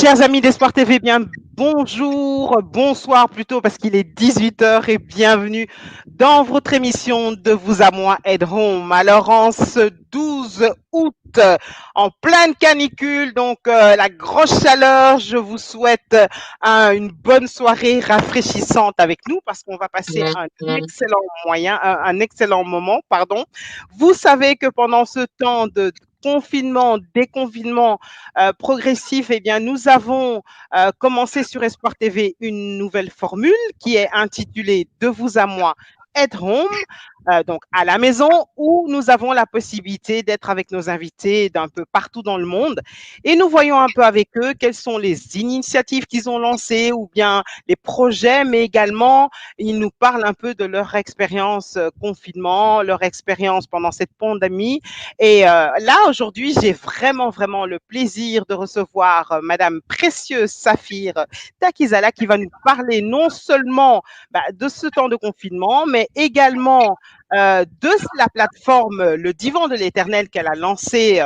Chers amis d'Espoir TV, bien bonjour, bonsoir plutôt parce qu'il est 18 h et bienvenue dans votre émission de Vous à moi Head Home. Alors en ce 12 août, en pleine canicule, donc la grosse chaleur, je vous souhaite une bonne soirée rafraîchissante avec nous parce qu'on va passer un excellent moment, pardon. Vous savez que pendant ce temps de confinement, déconfinement progressif, eh bien, nous avons commencé sur Espoir TV une nouvelle formule qui est intitulée De vous à moi, at home, donc à la maison, où nous avons la possibilité d'être avec nos invités d'un peu partout dans le monde et nous voyons un peu avec eux quelles sont les initiatives qu'ils ont lancées ou bien les projets, mais également ils nous parlent un peu de leur expérience confinement, leur expérience pendant cette pandémie. Et là, aujourd'hui, j'ai vraiment le plaisir de recevoir Madame Précieuse Saphir Takizala qui va nous parler non seulement de ce temps de confinement, mais également de la plateforme Le Divan de l'Éternel qu'elle a lancé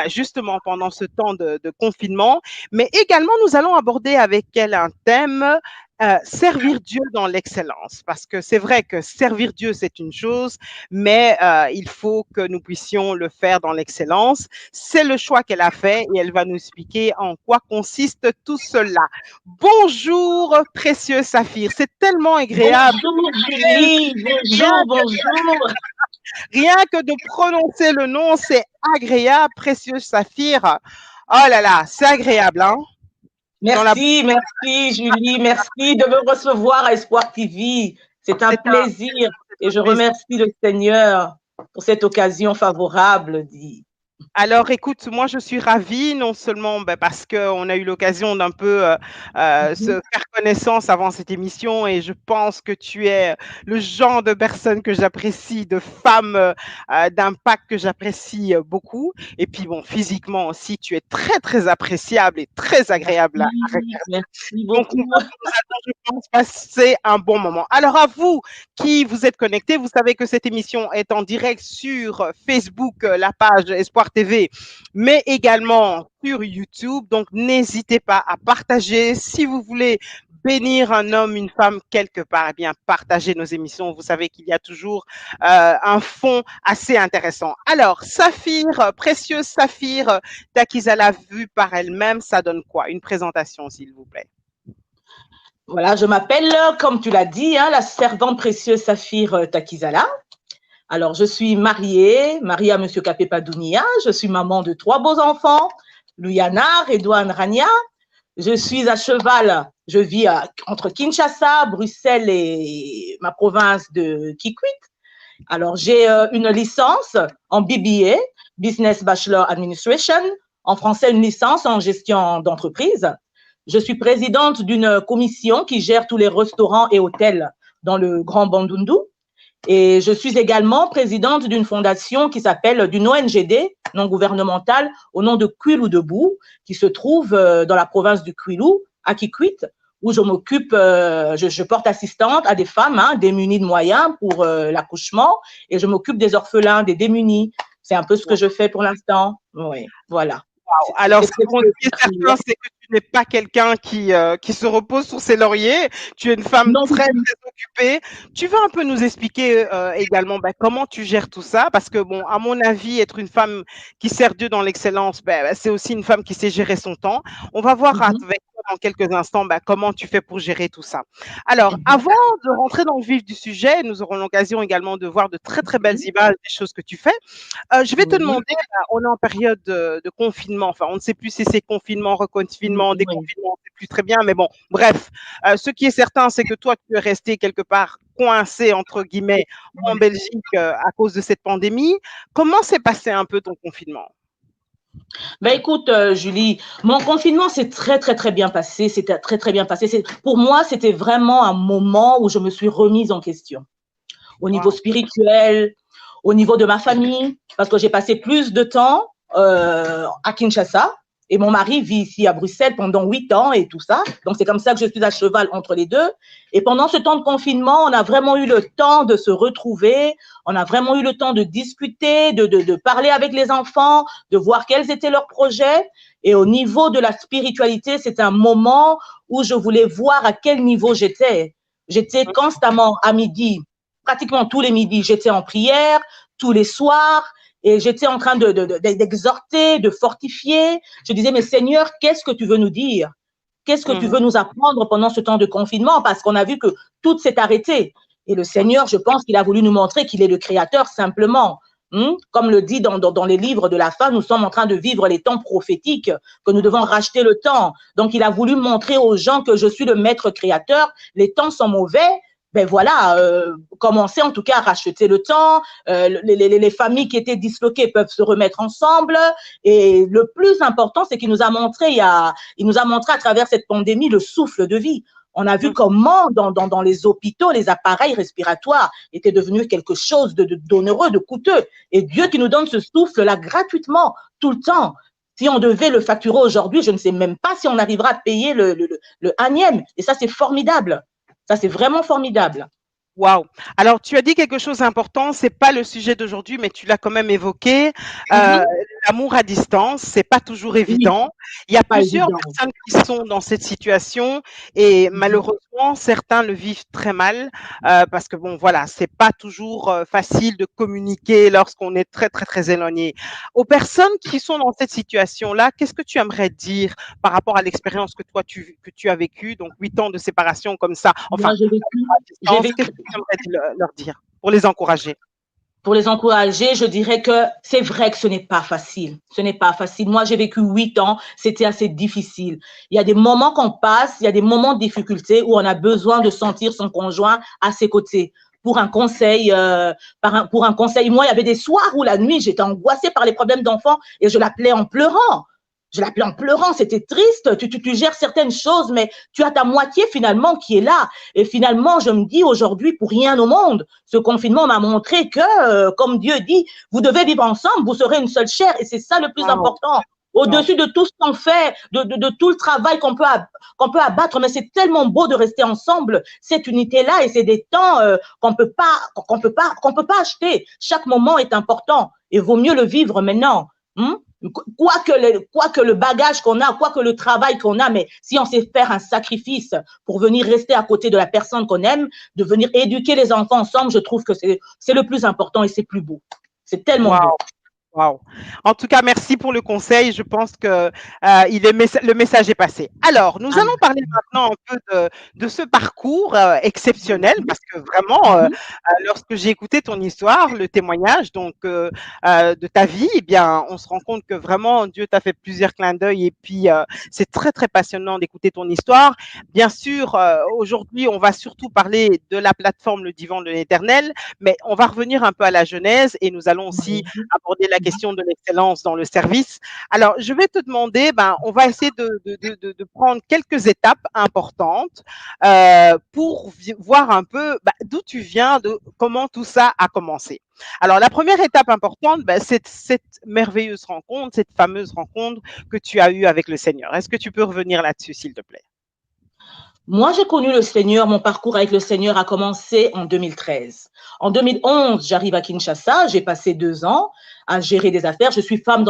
justement pendant ce temps de confinement. Mais également, nous allons aborder avec elle un thème servir Dieu dans l'excellence, parce que c'est vrai que servir Dieu, c'est une chose, mais il faut que nous puissions le faire dans l'excellence. C'est le choix qu'elle a fait et elle va nous expliquer en quoi consiste tout cela. Bonjour, précieux Saphir, c'est tellement agréable. Bonjour Julie, bonjour. Rien que de prononcer le nom, c'est agréable, précieux Saphir. Oh là là, c'est agréable, hein? Merci Julie, merci de me recevoir à Espoir TV. C'est un plaisir et je remercie le Seigneur pour cette occasion favorable. Alors, écoute, moi, je suis ravie, non seulement parce qu'on a eu l'occasion d'un peu se faire connaissance avant cette émission et je pense que tu es le genre de personne que j'apprécie, de femme d'impact que j'apprécie beaucoup. Et puis, bon, physiquement aussi, tu es très appréciable et très agréable à regarder. Merci beaucoup. Donc, nous allons, je pense, passer un bon moment. Alors, à vous qui vous êtes connectés, vous savez que cette émission est en direct sur Facebook, la page Espoir TV, mais également sur YouTube. Donc, n'hésitez pas à partager. Si vous voulez bénir un homme, une femme quelque part, eh bien, partagez nos émissions. Vous savez qu'il y a toujours un fond assez intéressant. Alors, Saphir, précieuse Saphir Takizala, vue par elle-même, ça donne quoi? Une présentation, s'il vous plaît. Voilà, je m'appelle, comme tu l'as dit, la servante précieuse Saphir Takizala. Alors, je suis mariée à M. Kapé Padounia. Je suis maman de 3 beaux enfants, Luyana, Redouane, Rania. Je suis à cheval, je vis entre Kinshasa, Bruxelles et ma province de Kikwit. Alors, j'ai une licence en BBA, Business Bachelor Administration, en français une licence en gestion d'entreprise. Je suis présidente d'une commission qui gère tous les restaurants et hôtels dans le Grand Bandundu. Et je suis également présidente d'une fondation qui s'appelle, d'une ONGD non gouvernementale au nom de Kwilu Debout, qui se trouve dans la province du Kwilu, à Kikwit, où je m'occupe, je porte assistante à des femmes démunies de moyens pour l'accouchement et je m'occupe des orphelins, des démunis. C'est un peu ce que je fais pour l'instant. Oui, voilà. Wow. Alors, ce qu'on dit certain, c'est que tu n'es pas quelqu'un qui se repose sur ses lauriers. Tu es une femme très occupée. Tu veux un peu nous expliquer également comment tu gères tout ça? Parce que, bon, à mon avis, être une femme qui sert Dieu dans l'excellence, c'est aussi une femme qui sait gérer son temps. On va voir avec toi dans quelques instants comment tu fais pour gérer tout ça. Alors, avant de rentrer dans le vif du sujet, nous aurons l'occasion également de voir de très belles images des choses que tu fais. Je vais te demander, on est en période de confinement. Enfin, on ne sait plus si c'est confinement, reconfinement, déconfinement, on ne sait plus très bien, mais bon, bref. Ce qui est certain, c'est que toi, tu es resté quelque part coincé, entre guillemets, en Belgique à cause de cette pandémie. Comment s'est passé un peu ton confinement? Écoute, Julie, mon confinement s'est très bien passé. C'était très bien passé. Pour moi, c'était vraiment un moment où je me suis remise en question. Au niveau spirituel, au niveau de ma famille, parce que j'ai passé plus de temps à Kinshasa Et mon mari vit ici à Bruxelles pendant 8 ans et tout ça. Donc, c'est comme ça que je suis à cheval entre les deux. Et pendant ce temps de confinement, on a vraiment eu le temps de se retrouver. On a vraiment eu le temps de discuter, de parler avec les enfants, de voir quels étaient leurs projets. Et au niveau de la spiritualité, c'est un moment où je voulais voir à quel niveau j'étais. J'étais constamment à midi, pratiquement tous les midis, j'étais en prière, tous les soirs. Et j'étais en train d'exhorter, de fortifier. Je disais, mais Seigneur, qu'est-ce que tu veux nous dire? Qu'est-ce que tu veux nous apprendre pendant ce temps de confinement? Parce qu'on a vu que tout s'est arrêté. Et le Seigneur, je pense qu'il a voulu nous montrer qu'il est le Créateur simplement. Comme le dit dans les livres de la fin, nous sommes en train de vivre les temps prophétiques, que nous devons racheter le temps. Donc, il a voulu montrer aux gens que je suis le maître créateur. Les temps sont mauvais. Ben voilà, commencer en tout cas à racheter le temps. Les familles qui étaient disloquées peuvent se remettre ensemble. Et le plus important, c'est qu'il nous a montré, il nous a montré à travers cette pandémie le souffle de vie. On a vu comment dans les hôpitaux, les appareils respiratoires étaient devenus quelque chose d'onéreux, de coûteux. Et Dieu qui nous donne ce souffle-là gratuitement, tout le temps. Si on devait le facturer aujourd'hui, je ne sais même pas si on arrivera à payer le anième. Et ça, c'est formidable. Ça, c'est vraiment formidable. Waouh. Alors, tu as dit quelque chose d'important, c'est pas le sujet d'aujourd'hui, mais tu l'as quand même évoqué. L'amour à distance, c'est pas toujours évident. Il y a plusieurs personnes qui sont dans cette situation et malheureusement, certains le vivent très mal parce que bon, voilà, c'est pas toujours facile de communiquer lorsqu'on est très, très, très éloigné. Aux personnes qui sont dans cette situation-là, qu'est-ce que tu aimerais dire par rapport à l'expérience que toi, que tu as vécue, donc 8 ans de séparation comme ça, enfin, j'ai vécu qu'est-ce que tu aimerais leur dire pour les encourager? Pour les encourager, je dirais que c'est vrai que ce n'est pas facile. Ce n'est pas facile. Moi, j'ai vécu 8 ans, c'était assez difficile. Il y a des moments qu'on passe, il y a des moments de difficulté où on a besoin de sentir son conjoint à ses côtés. Pour un conseil, pour un conseil. Moi, il y avait des soirs où la nuit, j'étais angoissée par les problèmes d'enfants et je l'appelais en pleurant. Je l'appelais en pleurant, c'était triste. Tu gères certaines choses, mais tu as ta moitié finalement qui est là. Et finalement, je me dis aujourd'hui, pour rien au monde, ce confinement m'a montré que, comme Dieu dit, vous devez vivre ensemble, vous serez une seule chair. Et c'est ça le plus important. Au-dessus de tout ce qu'on fait, de tout le travail qu'on peut abattre, mais c'est tellement beau de rester ensemble, cette unité-là, et c'est des temps qu'on peut pas acheter. Chaque moment est important et vaut mieux le vivre maintenant. Quoi que le bagage qu'on a, quoi que le travail qu'on a, mais si on sait faire un sacrifice pour venir rester à côté de la personne qu'on aime, de venir éduquer les enfants ensemble, je trouve que c'est le plus important et c'est plus beau. C'est tellement beau. Wow. En tout cas, merci pour le conseil. Je pense que le message est passé. Alors, nous allons parler maintenant un peu de ce parcours exceptionnel parce que vraiment, lorsque j'ai écouté ton histoire, le témoignage donc de ta vie, eh bien, on se rend compte que vraiment Dieu t'a fait plusieurs clins d'œil et puis c'est très très passionnant d'écouter ton histoire. Bien sûr, aujourd'hui, on va surtout parler de la plateforme Le Divan de l'Éternel, mais on va revenir un peu à la genèse et nous allons aussi aborder la question de l'excellence dans le service. Alors, je vais te demander, on va essayer de prendre quelques étapes importantes pour voir un peu d'où tu viens, de comment tout ça a commencé. Alors, la première étape importante, c'est cette merveilleuse rencontre, cette fameuse rencontre que tu as eue avec le Seigneur. Est-ce que tu peux revenir là-dessus, s'il te plaît? Moi, j'ai connu le Seigneur, mon parcours avec le Seigneur a commencé en 2013. En 2011, j'arrive à Kinshasa, j'ai passé 2 ans à gérer des affaires. Je suis femme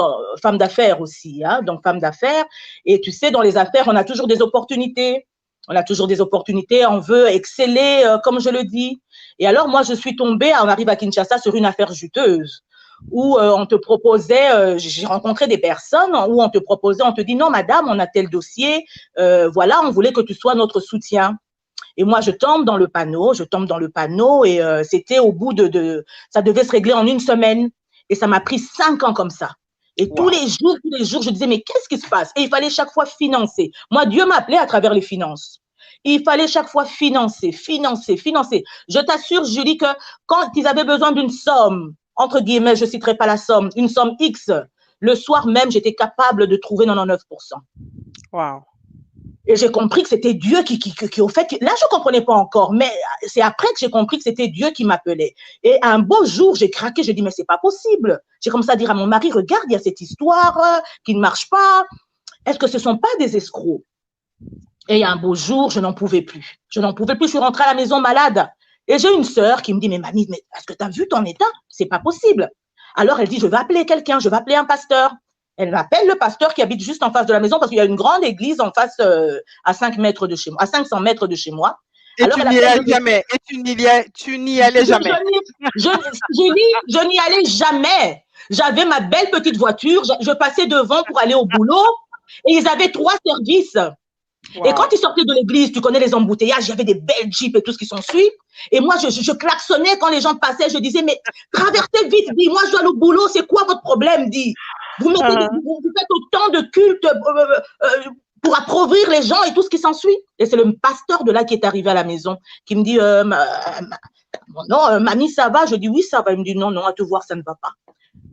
d'affaires aussi, donc femme d'affaires. Et tu sais, dans les affaires, on a toujours des opportunités. On a toujours des opportunités, on veut exceller, comme je le dis. Et alors, moi, je suis tombée, on arrive à Kinshasa sur une affaire juteuse où on te proposait, j'ai rencontré des personnes où on te proposait, on te dit non madame, on a tel dossier, voilà, on voulait que tu sois notre soutien. Et moi, je tombe dans le panneau et c'était au bout ça devait se régler en 1 semaine et ça m'a pris 5 ans comme ça. Et tous les jours, je disais mais qu'est-ce qui se passe? Et il fallait chaque fois financer. Moi, Dieu m'appelait à travers les finances. Il fallait chaque fois financer. Je t'assure, Julie, que quand ils avaient besoin d'une somme, entre guillemets, je ne citerai pas la somme, une somme X, le soir même, j'étais capable de trouver 99%. Wow. Et j'ai compris que c'était Dieu qui au fait, là, je ne comprenais pas encore, mais c'est après que j'ai compris que c'était Dieu qui m'appelait. Et un beau jour, j'ai craqué, j'ai dit, mais c'est pas possible. J'ai commencé à dire à mon mari, regarde, il y a cette histoire qui ne marche pas. est-ce que ce ne sont pas des escrocs? Et un beau jour, je n'en pouvais plus. Je n'en pouvais plus, je suis rentrée à la maison malade. Et j'ai une sœur qui me dit, mais mamie, mais est-ce que tu as vu ton état? C'est pas possible. Alors elle dit, je vais appeler quelqu'un, je vais appeler un pasteur. Elle m'appelle le pasteur qui habite juste en face de la maison parce qu'il y a une grande église en face à 5 mètres de chez moi, à 500 mètres de chez moi. Et Alors, tu n'y allais jamais. Et tu n'y allais jamais. Je n'y allais jamais. J'avais ma belle petite voiture, je passais devant pour aller au boulot et ils avaient 3 services. Wow. Et quand ils sortaient de l'église, tu connais les embouteillages, il y avait des belles jeeps et tout ce qui s'ensuit. Et moi, je klaxonnais quand les gens passaient. Je disais, mais traversez vite, dis, moi, je dois aller au boulot. C'est quoi votre problème, dis? Vous faites autant de cultes pour appauvrir les gens et tout ce qui s'ensuit. Et c'est le pasteur de là qui est arrivé à la maison, qui me dit, non, mamie, ça va? Je dis, oui, ça va. Il me dit, non, non, à te voir, ça ne va pas.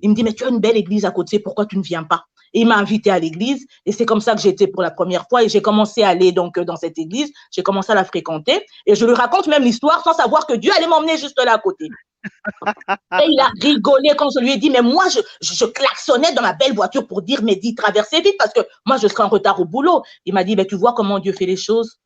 Il me dit, mais tu as une belle église à côté, pourquoi tu ne viens pas? Et il m'a invité à l'église et c'est comme ça que j'étais pour la première fois et j'ai commencé à aller donc dans cette église, j'ai commencé à la fréquenter et je lui raconte même l'histoire sans savoir que Dieu allait m'emmener juste là à côté. Et il a rigolé quand je lui ai dit, mais moi je klaxonnais dans ma belle voiture pour dire, mais dis, traversez vite parce que moi je serai en retard au boulot. Il m'a dit, mais tu vois comment Dieu fait les choses?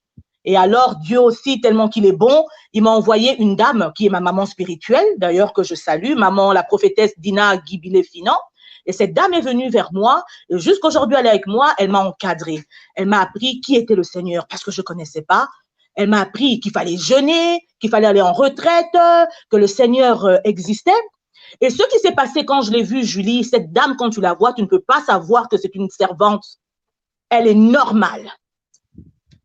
Et alors, Dieu aussi, tellement qu'il est bon, il m'a envoyé une dame qui est ma maman spirituelle, d'ailleurs que je salue, maman la prophétesse Dina Guibilé-Finan. Et cette dame est venue vers moi, et jusqu'aujourd'hui, elle est avec moi, elle m'a encadrée. Elle m'a appris qui était le Seigneur, parce que je ne connaissais pas. Elle m'a appris qu'il fallait jeûner, qu'il fallait aller en retraite, que le Seigneur existait. Et ce qui s'est passé quand je l'ai vue, Julie, cette dame, quand tu la vois, tu ne peux pas savoir que c'est une servante. Elle est normale.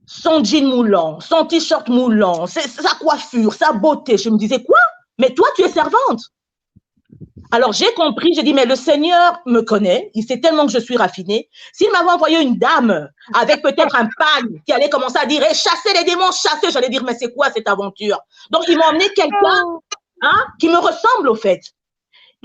Son jean moulant, son t-shirt moulant, sa coiffure, sa beauté. Je me disais, quoi? Mais toi, tu es servante. Alors, j'ai compris, j'ai dit, mais le Seigneur me connaît, il sait tellement que je suis raffinée. S'il m'avait envoyé une dame avec peut-être un pagne qui allait commencer à dire, hey, chassez les démons, chassez, j'allais dire, mais c'est quoi cette aventure? Donc, il m'a emmené quelqu'un qui me ressemble au fait.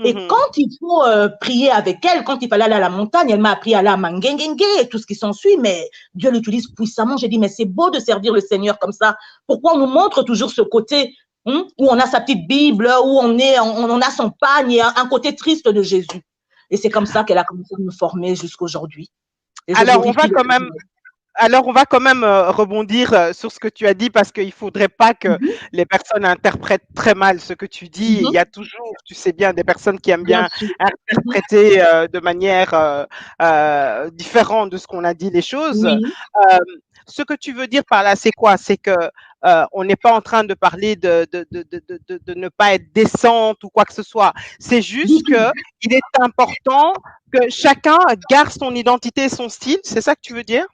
Et quand il faut prier avec elle, quand il fallait aller à la montagne, elle m'a appris à aller à Mangengengue et tout ce qui s'ensuit, mais Dieu l'utilise puissamment. J'ai dit, mais c'est beau de servir le Seigneur comme ça. Pourquoi on nous montre toujours ce côté où on a sa petite Bible, où on a son pagne et un côté triste de Jésus. Et c'est comme ça qu'elle a commencé à me former jusqu'aujourd'hui. Alors, on va quand même rebondir sur ce que tu as dit parce qu'il ne faudrait pas que les personnes interprètent très mal ce que tu dis. Il y a toujours, tu sais bien, des personnes qui aiment bien interpréter de manière différente de ce qu'on a dit les choses. Ce que tu veux dire par là, c'est quoi? C'est que on n'est pas en train de parler de ne pas être décente ou quoi que ce soit. C'est juste qu'il est important que chacun garde son identité et son style. C'est ça que tu veux dire?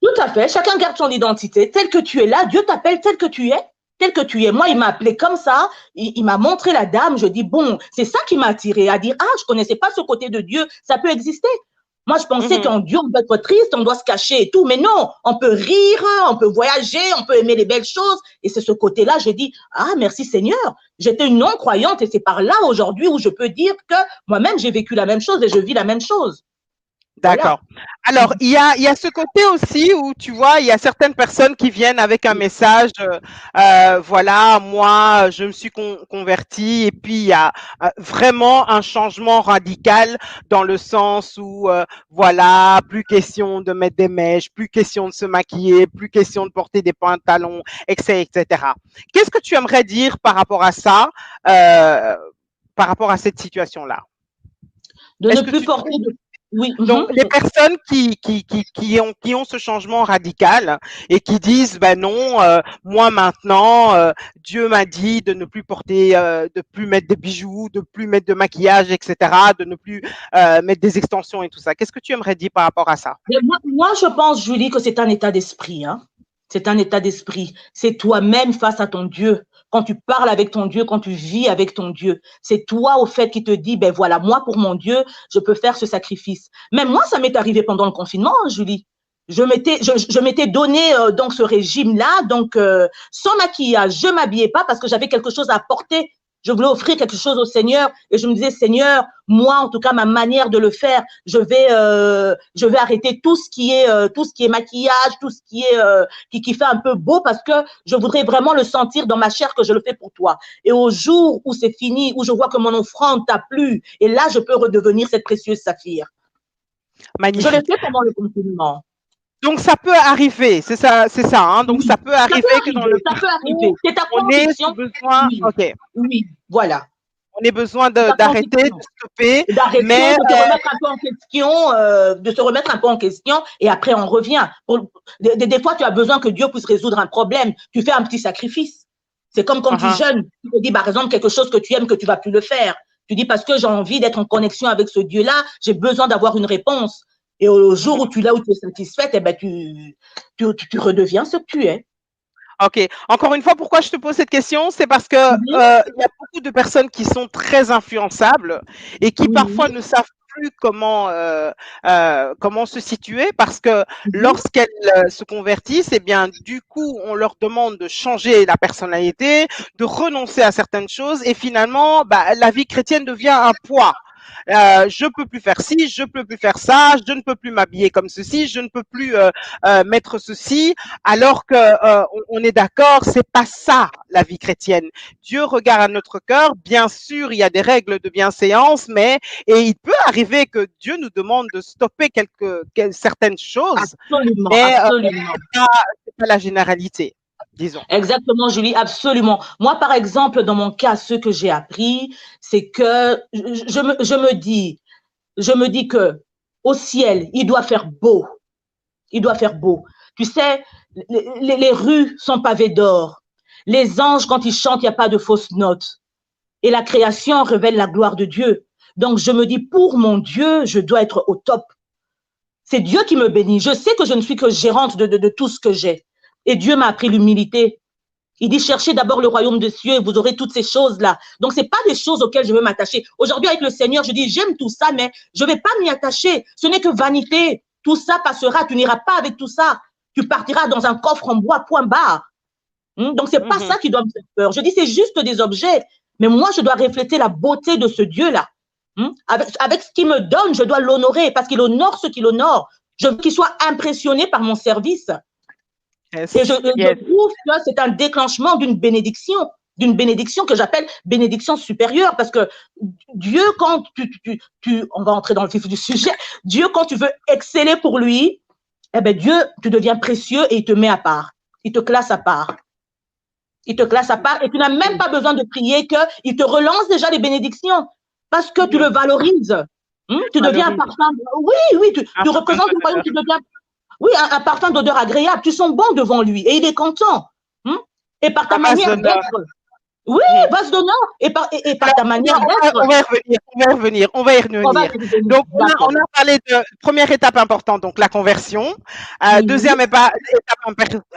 Tout à fait. Chacun garde son identité. Tel que tu es là, Dieu t'appelle tel que tu es. Tel que tu es. Moi, il m'a appelé comme ça. Il m'a montré la dame. Je dis, bon, c'est ça qui m'a attiré à dire, ah, je connaissais pas ce côté de Dieu. Ça peut exister. Moi, je pensais qu'en Dieu, on peut être triste, on doit se cacher et tout. Mais non, on peut rire, on peut voyager, on peut aimer les belles choses. Et c'est ce côté-là, je dis, ah, merci Seigneur. J'étais une non-croyante et c'est par là aujourd'hui où je peux dire que moi-même, j'ai vécu la même chose et je vis la même chose. D'accord. Voilà. Alors, il y a ce côté aussi où, tu vois, il y a certaines personnes qui viennent avec un message, voilà, moi, je me suis convertie, et puis il y a vraiment un changement radical dans le sens où, voilà, plus question de mettre des mèches, plus question de se maquiller, plus question de porter des pantalons, etc., etc. Qu'est-ce que tu aimerais dire par rapport à ça, par rapport à cette situation-là? De ne plus porter de... Oui. Donc, les personnes qui ont ce changement radical et qui disent, ben non, moi maintenant, Dieu m'a dit de ne plus porter, de plus mettre des bijoux, de plus mettre de maquillage, etc., de ne plus mettre des extensions et tout ça. Qu'est-ce que tu aimerais dire par rapport à ça? Moi, je pense, Julie, que c'est un état d'esprit. Hein? C'est un état d'esprit. C'est toi-même face à ton Dieu. Quand tu parles avec ton Dieu, quand tu vis avec ton Dieu, c'est toi au fait qui te dit, ben voilà, moi pour mon Dieu, je peux faire ce sacrifice. Même moi, ça m'est arrivé pendant le confinement, hein, Julie. Je m'étais donné donc ce régime-là, donc sans maquillage, je m'habillais pas parce que j'avais quelque chose à apporter. Je voulais offrir quelque chose au Seigneur et je me disais, Seigneur, moi, en tout cas, ma manière de le faire, je vais arrêter tout ce qui est maquillage, tout ce qui est, qui fait un peu beau parce que je voudrais vraiment le sentir dans ma chair que je le fais pour toi. Et au jour où c'est fini, où je vois que mon offrande t'a plu, et là, je peux redevenir cette précieuse saphir. Je l'ai Magnifique. fait pendant le confinement. Donc ça peut arriver, c'est ça, hein. Donc Oui, ça peut ça peut arriver que dans arriver, le ça peut arriver. parcours, C'est ta on ait ce conviction. besoin, Oui, ok, oui, voilà. on ait besoin C'est ta d'arrêter, de conviction. stopper, D'arrêter, mais de se remettre un peu en question, de se remettre un peu en question, et après on revient. Des fois, tu as besoin que Dieu puisse résoudre un problème. Tu fais un petit sacrifice. C'est comme quand tu uh-huh. jeûnes. Tu te dis, par exemple, quelque chose que tu aimes, que tu vas plus le faire. Tu dis, parce que j'ai envie d'être en connexion avec ce Dieu-là, j'ai besoin d'avoir une réponse. Et au jour où tu l'as, où tu es satisfaite, eh ben, tu redeviens ce que tu es. Ok. Encore une fois, pourquoi je te pose cette question? C'est parce que Mhm. il y a beaucoup de personnes qui sont très influençables et qui parfois Oui. ne savent plus comment se situer parce que Mhm. lorsqu'elles se convertissent, eh bien, du coup, on leur demande de changer la personnalité, de renoncer à certaines choses et finalement, bah, la vie chrétienne devient un poids. Je peux plus faire ci, je peux plus faire ça, je ne peux plus m'habiller comme ceci, je ne peux plus mettre ceci, alors que on est d'accord, c'est pas ça la vie chrétienne. Dieu regarde à notre cœur. Bien sûr, il y a des règles de bienséance, mais et il peut arriver que Dieu nous demande de stopper certaines choses, Absolument, mais absolument. c'est pas la généralité, disons. Exactement, Julie, absolument. Moi, par exemple, dans mon cas, ce que j'ai appris, c'est que je me dis que au ciel, il doit faire beau. Il doit faire beau. Tu sais, les rues sont pavées d'or. Les anges, quand ils chantent, il n'y a pas de fausses notes. Et la création révèle la gloire de Dieu. Donc, je me dis, pour mon Dieu, je dois être au top. C'est Dieu qui me bénit. Je sais que je ne suis que gérante de tout ce que j'ai. Et Dieu m'a appris l'humilité. Il dit, cherchez d'abord le royaume de Dieu et vous aurez toutes ces choses-là. Donc, ce n'est pas des choses auxquelles je veux m'attacher. Aujourd'hui, avec le Seigneur, je dis, j'aime tout ça, mais je ne vais pas m'y attacher. Ce n'est que vanité. Tout ça passera. Tu n'iras pas avec tout ça. Tu partiras dans un coffre en bois, point barre. Donc, ce n'est pas Mhm. ça qui doit me faire peur. Je dis, c'est juste des objets. Mais moi, je dois refléter la beauté de ce Dieu-là. Avec ce qu'il me donne, je dois l'honorer parce qu'il honore ceux qu'il honore. Je veux qu'il soit impressionné par mon service. Et Yes, je yes. trouve que c'est un déclenchement d'une bénédiction que j'appelle bénédiction supérieure, parce que Dieu, quand on va entrer dans le vif du sujet, Dieu, quand tu veux exceller pour lui, eh ben Dieu, tu deviens précieux et il te met à part. Il te classe à part. Il te classe à part et tu n'as même pas besoin de prier qu'il te relance déjà les bénédictions parce que tu le Mhm. valorises. Tu deviens un Valorise. parfum. Oui, oui, Un tu parfum représentes le royaume, d'honneur. tu deviens oui, un parfum d'odeur agréable. Tu sens bon devant lui et il est content. Et par ta Un vase manière d'honneur. d'être, oui, Mhm. vase d'honneur, et par Alors, ta manière d'être, on va y revenir, on va y revenir, on va y on va revenir. te donner. Donc, on D'accord. a parlé de première étape importante, donc la conversion. Oui, Deuxième étape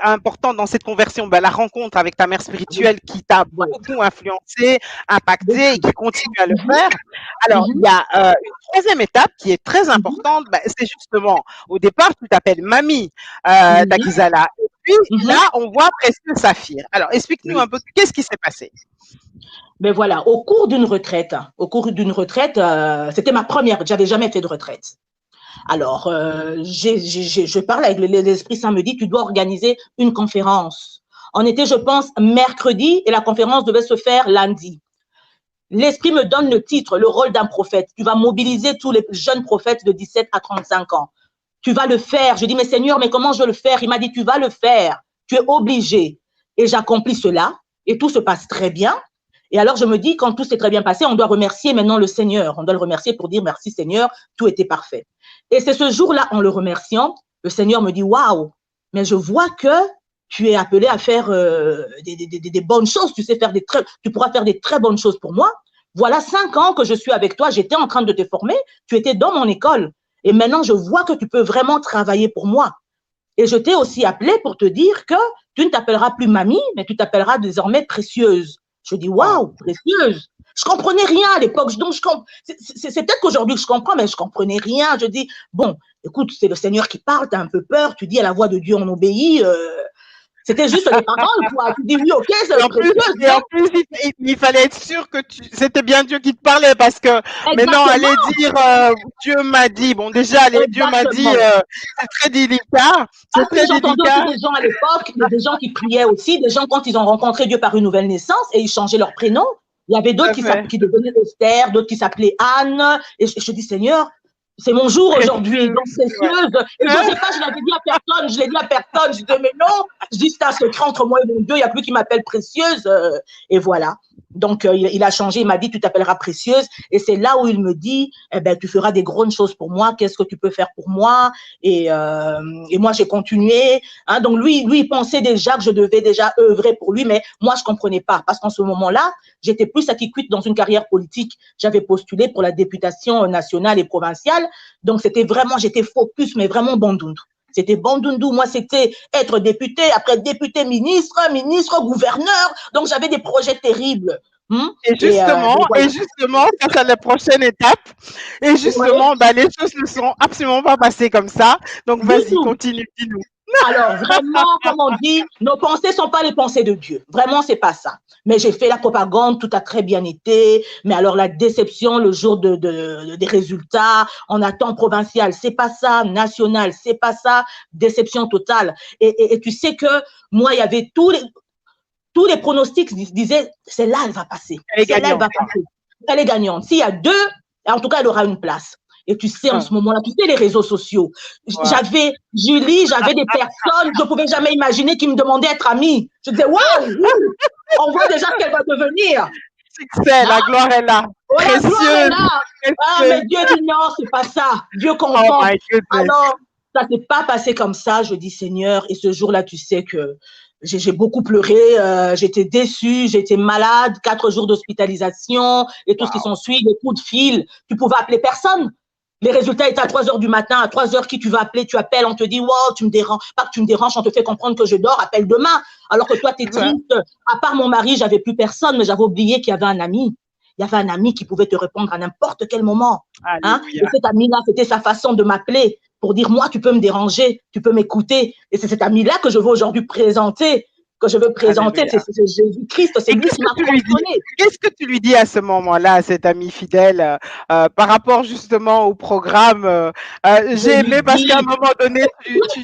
importante dans cette conversion, ben, la rencontre avec ta mère spirituelle qui t'a voilà. beaucoup influencé, impacté et Beaucoup. qui continue à le Mhm, faire. Alors, il mhm, y a une troisième étape qui est très mhm, importante, ben, c'est justement, au départ, tu t'appelles Mamie oui, Takizala. Et puis mhm. là, on voit Précieux Saphir. Alors, explique-nous un peu, qu'est-ce qui s'est passé? Mais voilà, au cours d'une retraite, c'était ma première, j'avais jamais fait de retraite. Alors, je parle avec l'Esprit Saint me dit, tu dois organiser une conférence. On était, je pense, mercredi et la conférence devait se faire lundi. L'Esprit me donne le titre, le rôle d'un prophète. Tu vas mobiliser tous les jeunes prophètes de 17 à 35 ans. Tu vas le faire. Je dis, mais Seigneur, mais comment je vais le faire? Il m'a dit, tu vas le faire. Tu es obligé. Et j'accomplis cela et tout se passe très bien. Et alors, je me dis, quand tout s'est très bien passé, on doit remercier maintenant le Seigneur. On doit le remercier pour dire merci Seigneur, tout était parfait. Et c'est ce jour-là, en le remerciant, le Seigneur me dit, waouh, mais je vois que tu es appelé à faire des bonnes choses. Tu pourras faire des très bonnes choses pour moi. Voilà 5 ans que je suis avec toi. J'étais en train de te former. Tu étais dans mon école. Et maintenant, je vois que tu peux vraiment travailler pour moi. Et je t'ai aussi appelé pour te dire que tu ne t'appelleras plus mamie, mais tu t'appelleras désormais précieuse. Je dis, Wow. waouh, précieuse. Je comprenais rien à l'époque. Donc, c'est peut-être qu'aujourd'hui que je comprends, mais je comprenais rien. Je dis, bon, écoute, c'est le Seigneur qui parle, tu as un peu peur, tu dis à la voix de Dieu, on obéit. C'était juste les paroles, quoi. Tu dis, oui, ok, Et c'est en plus, précieuse, et mais en plus il fallait être sûr que c'était bien Dieu qui te parlait parce que maintenant, aller exactement, dire Dieu m'a dit, bon, déjà, aller Dieu m'a dit, exactement. c'est très délicat. C'est Parce que très j'entendais aussi délicat. des gens à l'époque, des gens qui priaient aussi, des gens quand ils ont rencontré Dieu par une nouvelle naissance et ils changeaient leur prénom. Il y avait Tout d'autres à fait. qui devenaient Esther, d'autres qui s'appelaient Anne. Et je dis, Seigneur, C'est mon jour aujourd'hui, donc précieuse. précieuse. Et je ne sais pas, je l'avais dit à personne, je l'ai dit à personne. Je disais, mais non, je dis, c'est un secret entre moi et mon Dieu, il n'y a plus qui m'appelle précieuse. Et voilà. Donc, il a changé, il m'a dit, tu t'appelleras précieuse. Et c'est là où il me dit, eh ben, tu feras des grandes choses pour moi, qu'est-ce que tu peux faire pour moi? Et moi, j'ai continué. Hein, donc, lui, il pensait déjà que je devais déjà œuvrer pour lui, mais moi, je ne comprenais pas. Parce qu'en ce moment-là, j'étais plus à qui quitte dans une carrière politique. J'avais postulé pour la députation nationale et provinciale. Donc, c'était vraiment, j'étais focus, mais vraiment bandundu. C'était bandundu. Moi, c'était être député, après député, ministre, gouverneur. Donc, j'avais des projets terribles. Et justement, ça c'est la prochaine étape. Et justement, les choses ne sont absolument pas passées comme ça. Donc, vas-y, continue, dis-nous. Alors, vraiment, comme on dit, nos pensées ne sont pas les pensées de Dieu. Vraiment, c'est pas ça. Mais j'ai fait la propagande, tout a très bien été. Mais alors, la déception, le jour des résultats, on attend provincial, c'est pas ça. National, c'est pas ça. Déception totale. Et tu sais que moi, il y avait tous les pronostics disaient, celle-là, elle va passer. Celle-là, elle va passer. Elle est gagnante. S'il y a deux, en tout cas, elle aura une place. Et tu sais, en ce moment-là, tu sais, les réseaux sociaux. J'avais des personnes, je ne pouvais jamais imaginer qui me demandaient d'être amie. Je disais, waouh, on voit déjà ce qu'elle va devenir. Succès, la gloire est là. Ouais, la gloire est là. Ah, mais Dieu dit non, c'est pas ça. Dieu confond. Alors, ça ne s'est pas passé comme ça. Je dis, Seigneur, et ce jour-là, tu sais que j'ai beaucoup pleuré, j'étais déçue, j'étais malade, 4 jours d'hospitalisation et tout ce qui s'ensuit, les coups de fil. Tu pouvais appeler personne. Les résultats étaient à 3 heures du matin. À 3 heures, qui tu vas appeler? Tu appelles, on te dit, wow, tu me déranges. Pas que tu me déranges, on te fait comprendre que je dors, appelle demain. Alors que toi, tu es triste. À part mon mari, j'avais plus personne, mais j'avais oublié qu'il y avait un ami. Il y avait un ami qui pouvait te répondre à n'importe quel moment. Hein? Et cet ami-là, c'était sa façon de m'appeler pour dire, moi, tu peux me déranger, tu peux m'écouter. Et c'est cet ami-là que je veux aujourd'hui présenter. C'est Jésus-Christ, c'est lui qui m'a fonctionné. Qu'est-ce que tu lui dis à ce moment-là, à cet ami fidèle, par rapport justement au programme j'ai aimé parce qu'à un moment donné,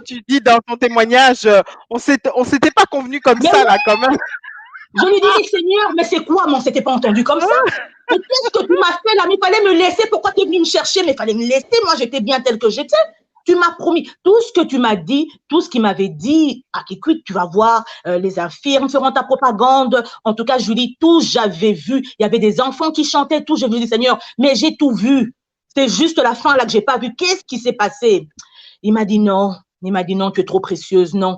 tu dis dans ton témoignage, on s'était pas convenu comme ça, là, quand même. Je lui dis, mais Seigneur, mais c'est quoi? Mais on s'était pas entendu comme ça. Mais qu'est-ce que tu m'as fait là? Mais il fallait me laisser. Pourquoi tu es venu me chercher? Mais il fallait me laisser. Moi, j'étais bien tel que j'étais. Tu m'as promis tout ce que tu m'as dit, tout ce qu'il m'avait dit. Ah, écoute, tu vas voir, les infirmes feront ta propagande. En tout cas, Julie, tout j'avais vu. Il y avait des enfants qui chantaient, tout. Je me dis, Seigneur, mais j'ai tout vu. C'est juste la fin là que j'ai pas vu. Qu'est-ce qui s'est passé? Il m'a dit non. Il m'a dit non, tu es trop précieuse, non.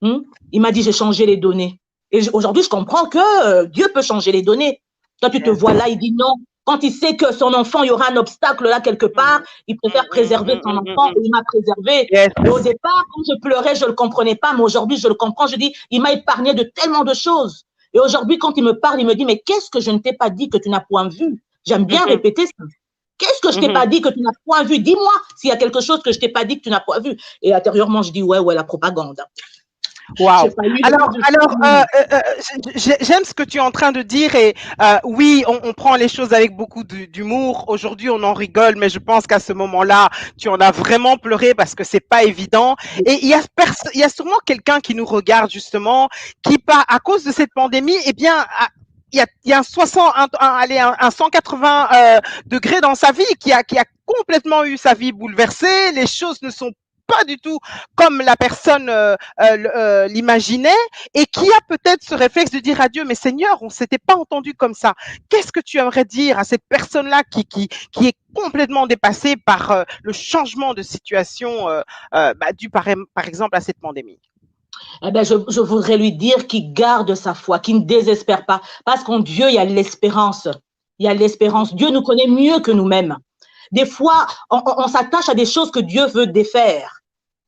Il m'a dit, j'ai changé les données. Et aujourd'hui, je comprends que Dieu peut changer les données. Toi, tu te vois là, il dit non. Quand il sait que son enfant, il y aura un obstacle là quelque part, il préfère préserver son enfant et il m'a préservé. Et au départ, quand je pleurais, je ne le comprenais pas, mais aujourd'hui, je le comprends. Je dis, il m'a épargné de tellement de choses. Et aujourd'hui, quand il me parle, il me dit, mais qu'est-ce que je ne t'ai pas dit que tu n'as point vu? J'aime bien répéter ça. Qu'est-ce que je t'ai pas dit que tu n'as point vu? Dis-moi s'il y a quelque chose que je t'ai pas dit que tu n'as point vu. Et intérieurement, je dis, ouais, la propagande. Wow. Alors, j'aime ce que tu es en train de dire et oui, on prend les choses avec beaucoup d'humour. Aujourd'hui, on en rigole, mais je pense qu'à ce moment-là, tu en as vraiment pleuré parce que c'est pas évident. Et il y a sûrement quelqu'un qui nous regarde justement, qui à cause de cette pandémie, eh bien, il y a un 180 degrés dans sa vie, qui a complètement eu sa vie bouleversée. Les choses ne sont pas du tout comme la personne l'imaginait et qui a peut-être ce réflexe de dire à Dieu, mais Seigneur, on s'était pas entendu comme ça. Qu'est-ce que tu aimerais dire à cette personne-là qui est complètement dépassée par le changement de situation dû par exemple à cette pandémie? Eh ben, je voudrais lui dire qu'il garde sa foi, qu'il ne désespère pas. Parce qu'en Dieu, il y a l'espérance. Il y a l'espérance. Dieu nous connaît mieux que nous-mêmes. Des fois, on s'attache à des choses que Dieu veut défaire.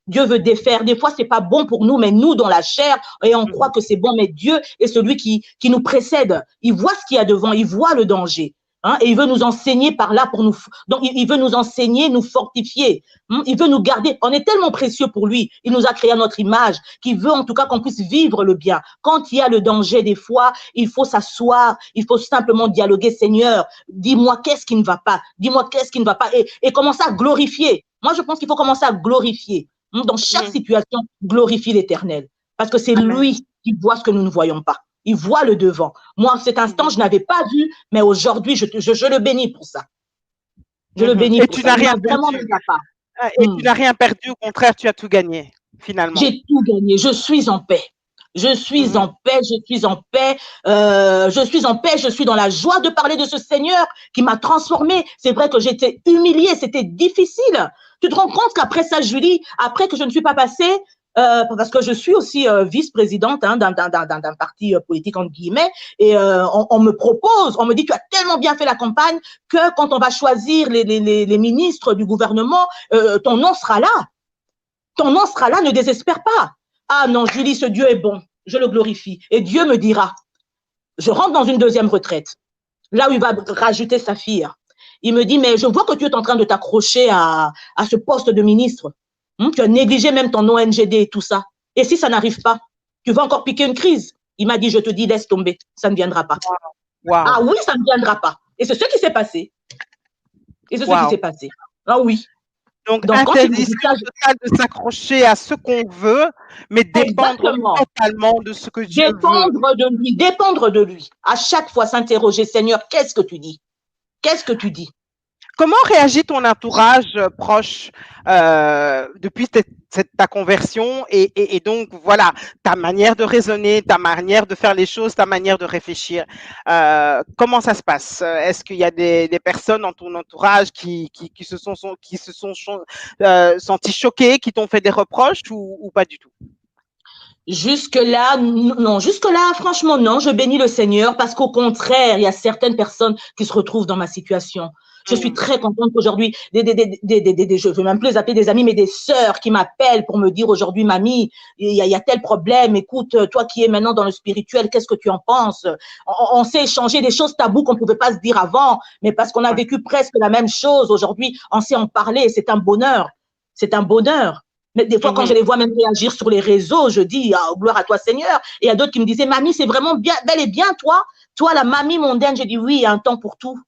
Dieu veut défaire. Des fois, c'est pas bon pour nous, mais nous, dans la chair, et on croit que c'est bon, mais Dieu est celui qui nous précède. Il voit ce qu'il y a devant, il voit le danger. Hein, et il veut nous enseigner par là pour nous. Donc, il veut nous enseigner, nous fortifier. Il veut nous garder. On est tellement précieux pour lui. Il nous a créé à notre image, qu'il veut en tout cas qu'on puisse vivre le bien. Quand il y a le danger, des fois, il faut s'asseoir. Il faut simplement dialoguer. Seigneur, dis-moi qu'est-ce qui ne va pas. Dis-moi qu'est-ce qui ne va pas. Et commencer à glorifier. Moi, je pense qu'il faut commencer à glorifier. Dans chaque situation, glorifie l'Éternel. Parce que c'est lui qui voit ce que nous ne voyons pas. Il voit le devant. Moi, en cet instant, je n'avais pas vu, mais aujourd'hui, je le bénis pour ça. Je le bénis Et pour tu ça. n'as Il rien m'a vraiment perdu. mis à part. Et tu n'as rien perdu, au contraire, tu as tout gagné, finalement. J'ai tout gagné. Je suis en paix. Je suis en paix, je suis en paix, je suis en paix, je suis dans la joie de parler de ce Seigneur qui m'a transformée. C'est vrai que j'étais humiliée, c'était difficile. Tu te rends compte qu'après ça, Julie, après que je ne suis pas passée, parce que je suis aussi vice-présidente hein, d'un parti politique, entre guillemets, et on me propose, on me dit, tu as tellement bien fait la campagne que quand on va choisir les ministres du gouvernement, ton nom sera là. Ton nom sera là, ne désespère pas. Ah non, Julie, ce Dieu est bon, je le glorifie. Et Dieu me dira, je rentre dans une deuxième retraite, là où il va rajouter sa fille. Il me dit, mais je vois que tu es en train de t'accrocher à ce poste de ministre. Tu as négligé même ton ONGD et tout ça. Et si ça n'arrive pas, tu vas encore piquer une crise. Il m'a dit, je te dis, laisse tomber, ça ne viendra pas. Wow. Ah oui, ça ne viendra pas. Et c'est ce qui s'est passé. Et c'est ce qui s'est passé. Ah oui. Donc interdiction totale de s'accrocher à ce qu'on veut, mais dépendre totalement de ce que Dieu veut. Dépendre de lui. À chaque fois s'interroger, Seigneur, qu'est-ce que tu dis? Qu'est-ce que tu dis? Comment réagit ton entourage proche depuis ta conversion et donc voilà ta manière de raisonner, ta manière de faire les choses, ta manière de réfléchir. Comment ça se passe? Est-ce qu'il y a des personnes dans ton entourage qui se sont senties choquées, qui t'ont fait des reproches ou pas du tout? Jusque-là, non. Jusque-là, franchement, non. Je bénis le Seigneur parce qu'au contraire, il y a certaines personnes qui se retrouvent dans ma situation. Je suis très contente qu'aujourd'hui, je ne veux même plus les appeler des amis, mais des sœurs qui m'appellent pour me dire aujourd'hui, mamie, il y a tel problème. Écoute, toi qui es maintenant dans le spirituel, qu'est-ce que tu en penses? On s'est échangé des choses taboues qu'on ne pouvait pas se dire avant, mais parce qu'on a vécu presque la même chose aujourd'hui, on sait en parler. C'est un bonheur. C'est un bonheur. Mais des fois, quand je les vois même réagir sur les réseaux, je dis, ah, gloire à toi, Seigneur. Et il y a d'autres qui me disaient, mamie, c'est vraiment bien, bel et bien, toi, la mamie mondaine. Je dis, oui, il y a un temps pour tout.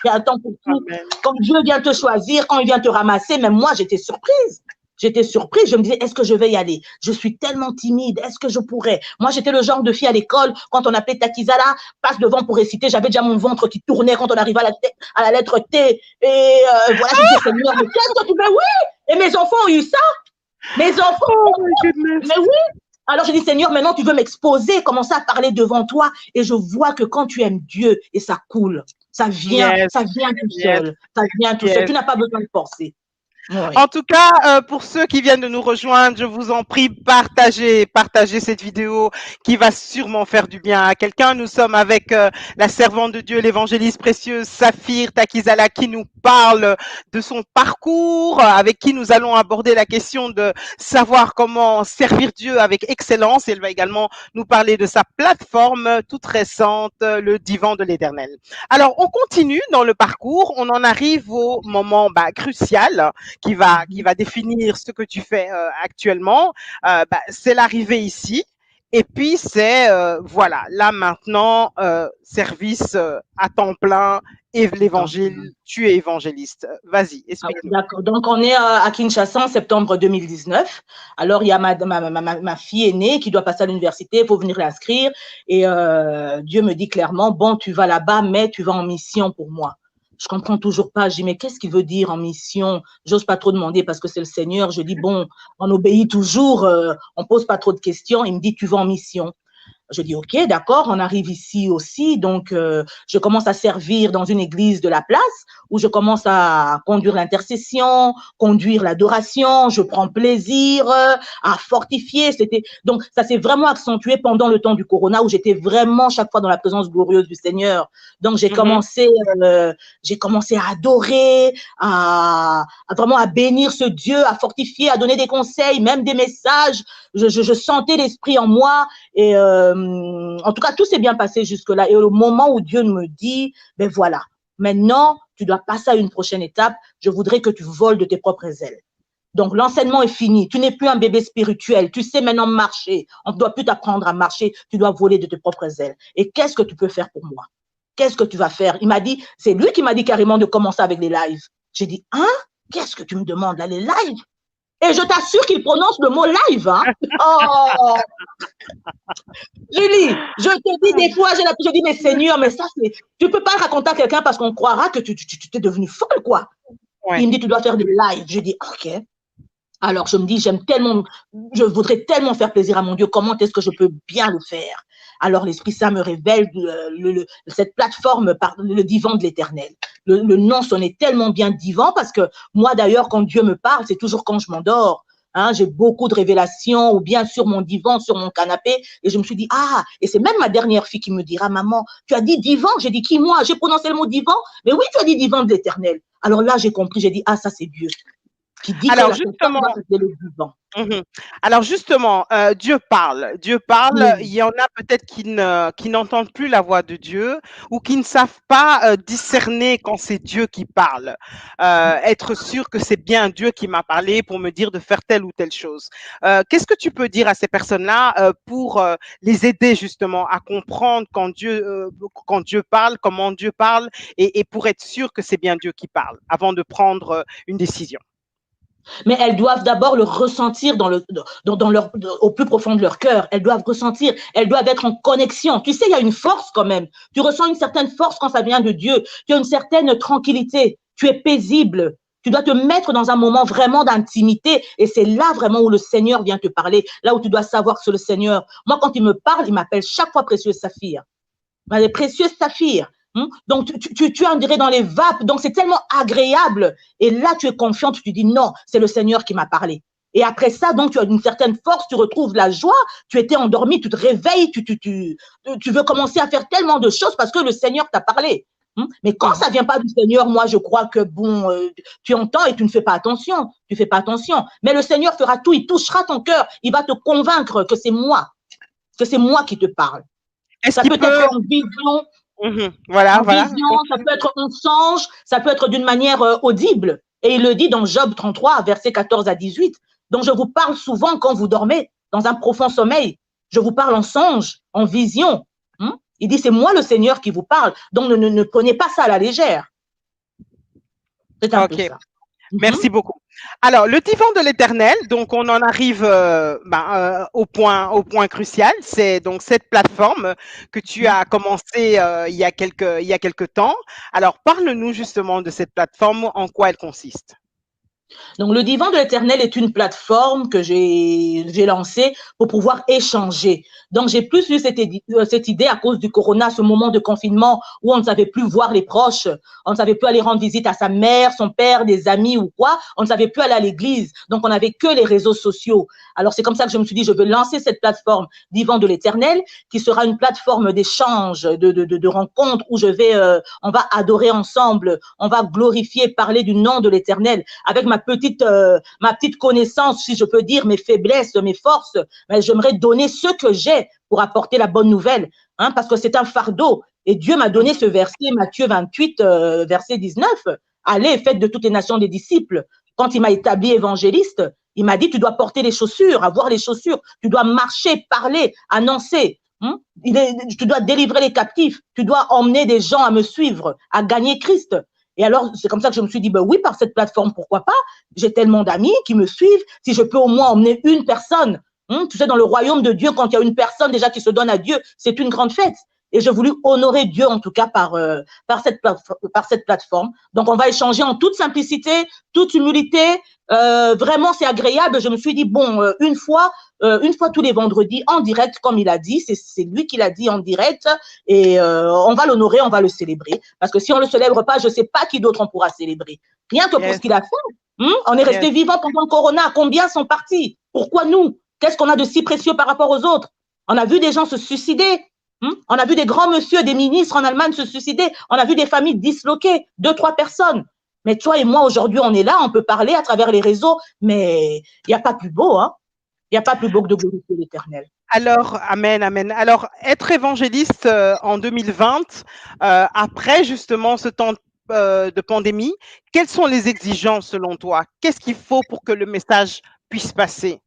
Il y a un temps pour tout. Amen. Quand Dieu vient te choisir, quand il vient te ramasser, même moi, j'étais surprise. J'étais surprise. Je me disais, est-ce que je vais y aller? Je suis tellement timide. Est-ce que je pourrais? Moi, j'étais le genre de fille à l'école, quand on appelait Takizala, passe devant pour réciter. J'avais déjà mon ventre qui tournait quand on arrivait à la lettre T. Et voilà, je disais, Seigneur, mais qu'est-ce que tu veux? Oui! Et mes enfants ont eu ça. Mes enfants, mais oui. Alors je dis, Seigneur, maintenant tu veux m'exposer, commencer à parler devant toi. Et je vois que quand tu aimes Dieu, et ça coule, ça vient tout seul. Ça vient tout seul. Tu n'as pas besoin de forcer. Oui. En tout cas, pour ceux qui viennent de nous rejoindre, je vous en prie, partagez cette vidéo qui va sûrement faire du bien à quelqu'un. Nous sommes avec la servante de Dieu, l'évangéliste précieuse Saphir Takizala, qui nous parle de son parcours, avec qui nous allons aborder la question de savoir comment servir Dieu avec excellence. Elle va également nous parler de sa plateforme toute récente, le divan de l'Éternel. Alors, on continue dans le parcours. On en arrive au moment crucial qui va définir ce que tu fais actuellement. C'est l'arrivée ici. Et puis, c'est, voilà, là maintenant, service à temps plein, et l'évangile, tu es évangéliste. Vas-y, explique-nous. D'accord. Donc, on est à Kinshasa en septembre 2019. Alors, il y a ma fille aînée qui doit passer à l'université, il faut venir l'inscrire. Et Dieu me dit clairement, bon, tu vas là-bas, mais tu vas en mission pour moi. Je comprends toujours pas. Je dis, mais qu'est-ce qu'il veut dire en mission? J'ose pas trop demander parce que c'est le Seigneur. Je dis, bon, on obéit toujours, on pose pas trop de questions. Il me dit, tu vas en mission. Je dis, OK, d'accord, on arrive ici aussi. Donc, je commence à servir dans une église de la place où je commence à conduire l'intercession, conduire l'adoration. Je prends plaisir à fortifier. Donc, ça s'est vraiment accentué pendant le temps du corona où j'étais vraiment chaque fois dans la présence glorieuse du Seigneur. Donc, j'ai commencé à adorer, vraiment à bénir ce Dieu, à fortifier, à donner des conseils, même des messages. Je sentais l'esprit en moi et en tout cas, tout s'est bien passé jusque-là. Et au moment où Dieu me dit, ben voilà, maintenant, tu dois passer à une prochaine étape. Je voudrais que tu voles de tes propres ailes. Donc, l'enseignement est fini. Tu n'es plus un bébé spirituel. Tu sais maintenant marcher. On ne doit plus t'apprendre à marcher. Tu dois voler de tes propres ailes. Et qu'est-ce que tu peux faire pour moi? Qu'est-ce que tu vas faire? Il m'a dit, c'est lui qui m'a dit carrément de commencer avec les lives. J'ai dit, hein? Qu'est-ce que tu me demandes là, les lives? Et je t'assure qu'il prononce le mot live. Hein? Oh! Julie, je te dis des fois, je dis, mais Seigneur, mais ça, tu peux pas le raconter à quelqu'un parce qu'on croira que tu t'es devenue folle, quoi. Ouais. Il me dit, tu dois faire des lives. Je dis, OK. Alors, je me dis, j'aime tellement, je voudrais tellement faire plaisir à mon Dieu. Comment est-ce que je peux bien le faire? Alors, l'Esprit Saint me révèle cette plateforme, le divan de l'Éternel. Le nom sonnait tellement bien divan parce que moi, d'ailleurs, quand Dieu me parle, c'est toujours quand je m'endors. Hein, j'ai beaucoup de révélations, ou bien sur mon divan, sur mon canapé, et je me suis dit, ah, et c'est même ma dernière fille qui me dira, maman, tu as dit divan? J'ai dit, qui, moi? J'ai prononcé le mot divan? Mais oui, tu as dit divan de l'Éternel. Alors là, j'ai compris, j'ai dit, ah, ça, c'est Dieu qui dit que Alors la plateforme justement, va s'appeler le divan. Alors justement, Dieu parle. Dieu parle. Oui. Il y en a peut-être qui n'entendent plus la voix de Dieu ou qui ne savent pas discerner quand c'est Dieu qui parle. Être sûr que c'est bien Dieu qui m'a parlé pour me dire de faire telle ou telle chose. Qu'est-ce que tu peux dire à ces personnes-là pour les aider justement à comprendre quand Dieu parle, comment Dieu parle, et pour être sûr que c'est bien Dieu qui parle avant de prendre une décision? Mais elles doivent d'abord le ressentir au plus profond de leur cœur. Elles doivent ressentir, elles doivent être en connexion. Tu sais, il y a une force quand même. Tu ressens une certaine force quand ça vient de Dieu. Tu as une certaine tranquillité. Tu es paisible. Tu dois te mettre dans un moment vraiment d'intimité et c'est là vraiment où le Seigneur vient te parler, là où tu dois savoir que c'est le Seigneur. Moi, quand il me parle, il m'appelle chaque fois précieuse Saphir. Les précieuses saphirs. Donc, tu en dirais dans les vapes. Donc, c'est tellement agréable. Et là, tu es confiante. Tu dis non, c'est le Seigneur qui m'a parlé. Et après ça, donc, tu as une certaine force, tu retrouves la joie. Tu étais endormi, tu te réveilles, tu veux commencer à faire tellement de choses parce que le Seigneur t'a parlé. Mais quand ça vient pas du Seigneur, moi, je crois que bon, tu entends et tu ne fais pas attention. Tu fais pas attention. Mais le Seigneur fera tout. Il touchera ton cœur. Il va te convaincre que c'est moi qui te parle. Est-ce Ça qu'il peut être peut... en vision, Voilà, en voilà. vision, ça peut être en songe, ça peut être d'une manière audible. Et il le dit dans Job 33, versets 14 à 18. Donc, je vous parle souvent quand vous dormez, dans un profond sommeil. Je vous parle en songe, en vision. Il dit, c'est moi le Seigneur qui vous parle. Donc, ne prenez pas ça à la légère. C'est un peu Ok. ça. Merci beaucoup. Alors, le divan de l'Éternel, donc on en arrive au point crucial. C'est donc cette plateforme que tu as commencé il y a quelques temps. Alors, parle-nous justement de cette plateforme, en quoi elle consiste. Donc, le divan de l'Éternel est une plateforme que j'ai lancée pour pouvoir échanger. Donc, j'ai plus eu cette idée à cause du corona, ce moment de confinement où on ne savait plus voir les proches, on ne savait plus aller rendre visite à sa mère, son père, des amis ou quoi, on ne savait plus aller à l'église. Donc, on n'avait que les réseaux sociaux. Alors, c'est comme ça que je me suis dit, je veux lancer cette plateforme divan de l'Éternel qui sera une plateforme d'échange, de rencontres où on va adorer ensemble, on va glorifier, parler du nom de l'Éternel avec ma petite connaissance, si je peux dire, mes faiblesses, mes forces, mais j'aimerais donner ce que j'ai pour apporter la bonne nouvelle, parce que c'est un fardeau. Et Dieu m'a donné ce verset, Matthieu 28, verset 19. Allez et faites de toutes les nations des disciples. Quand il m'a établi évangéliste, il m'a dit, tu dois porter les chaussures, avoir les chaussures, tu dois marcher, parler, annoncer. Tu dois délivrer les captifs, tu dois emmener des gens à me suivre, à gagner Christ. Et alors, c'est comme ça que je me suis dit, ben oui, par cette plateforme, pourquoi pas? J'ai tellement d'amis qui me suivent. Si je peux au moins emmener une personne, tu sais, dans le royaume de Dieu, quand il y a une personne déjà qui se donne à Dieu, c'est une grande fête. Et j'ai voulu honorer Dieu, en tout cas, par cette plateforme. Donc, on va échanger en toute simplicité, toute humilité. Vraiment, c'est agréable. Je me suis dit, bon, une fois tous les vendredis, en direct, comme il a dit, c'est lui qui l'a dit en direct, et on va l'honorer, on va le célébrer. Parce que si on ne le célèbre pas, je ne sais pas qui d'autre on pourra célébrer. Rien que pour ce qu'il a fait. On est resté vivant pendant le corona. Combien sont partis? Pourquoi nous? Qu'est-ce qu'on a de si précieux par rapport aux autres? On a vu des gens se suicider. On a vu des grands monsieur, des ministres en Allemagne se suicider. On a vu des familles disloquées, 2, 3 personnes. Mais toi et moi, aujourd'hui, on est là, on peut parler à travers les réseaux, mais il n'y a pas plus beau, hein? Il n'y a pas plus beau que de glorifier l'Éternel. Alors, amen, amen. Alors, être évangéliste en 2020, après justement ce temps de pandémie, quelles sont les exigences selon toi? Qu'est-ce qu'il faut pour que le message puisse passer?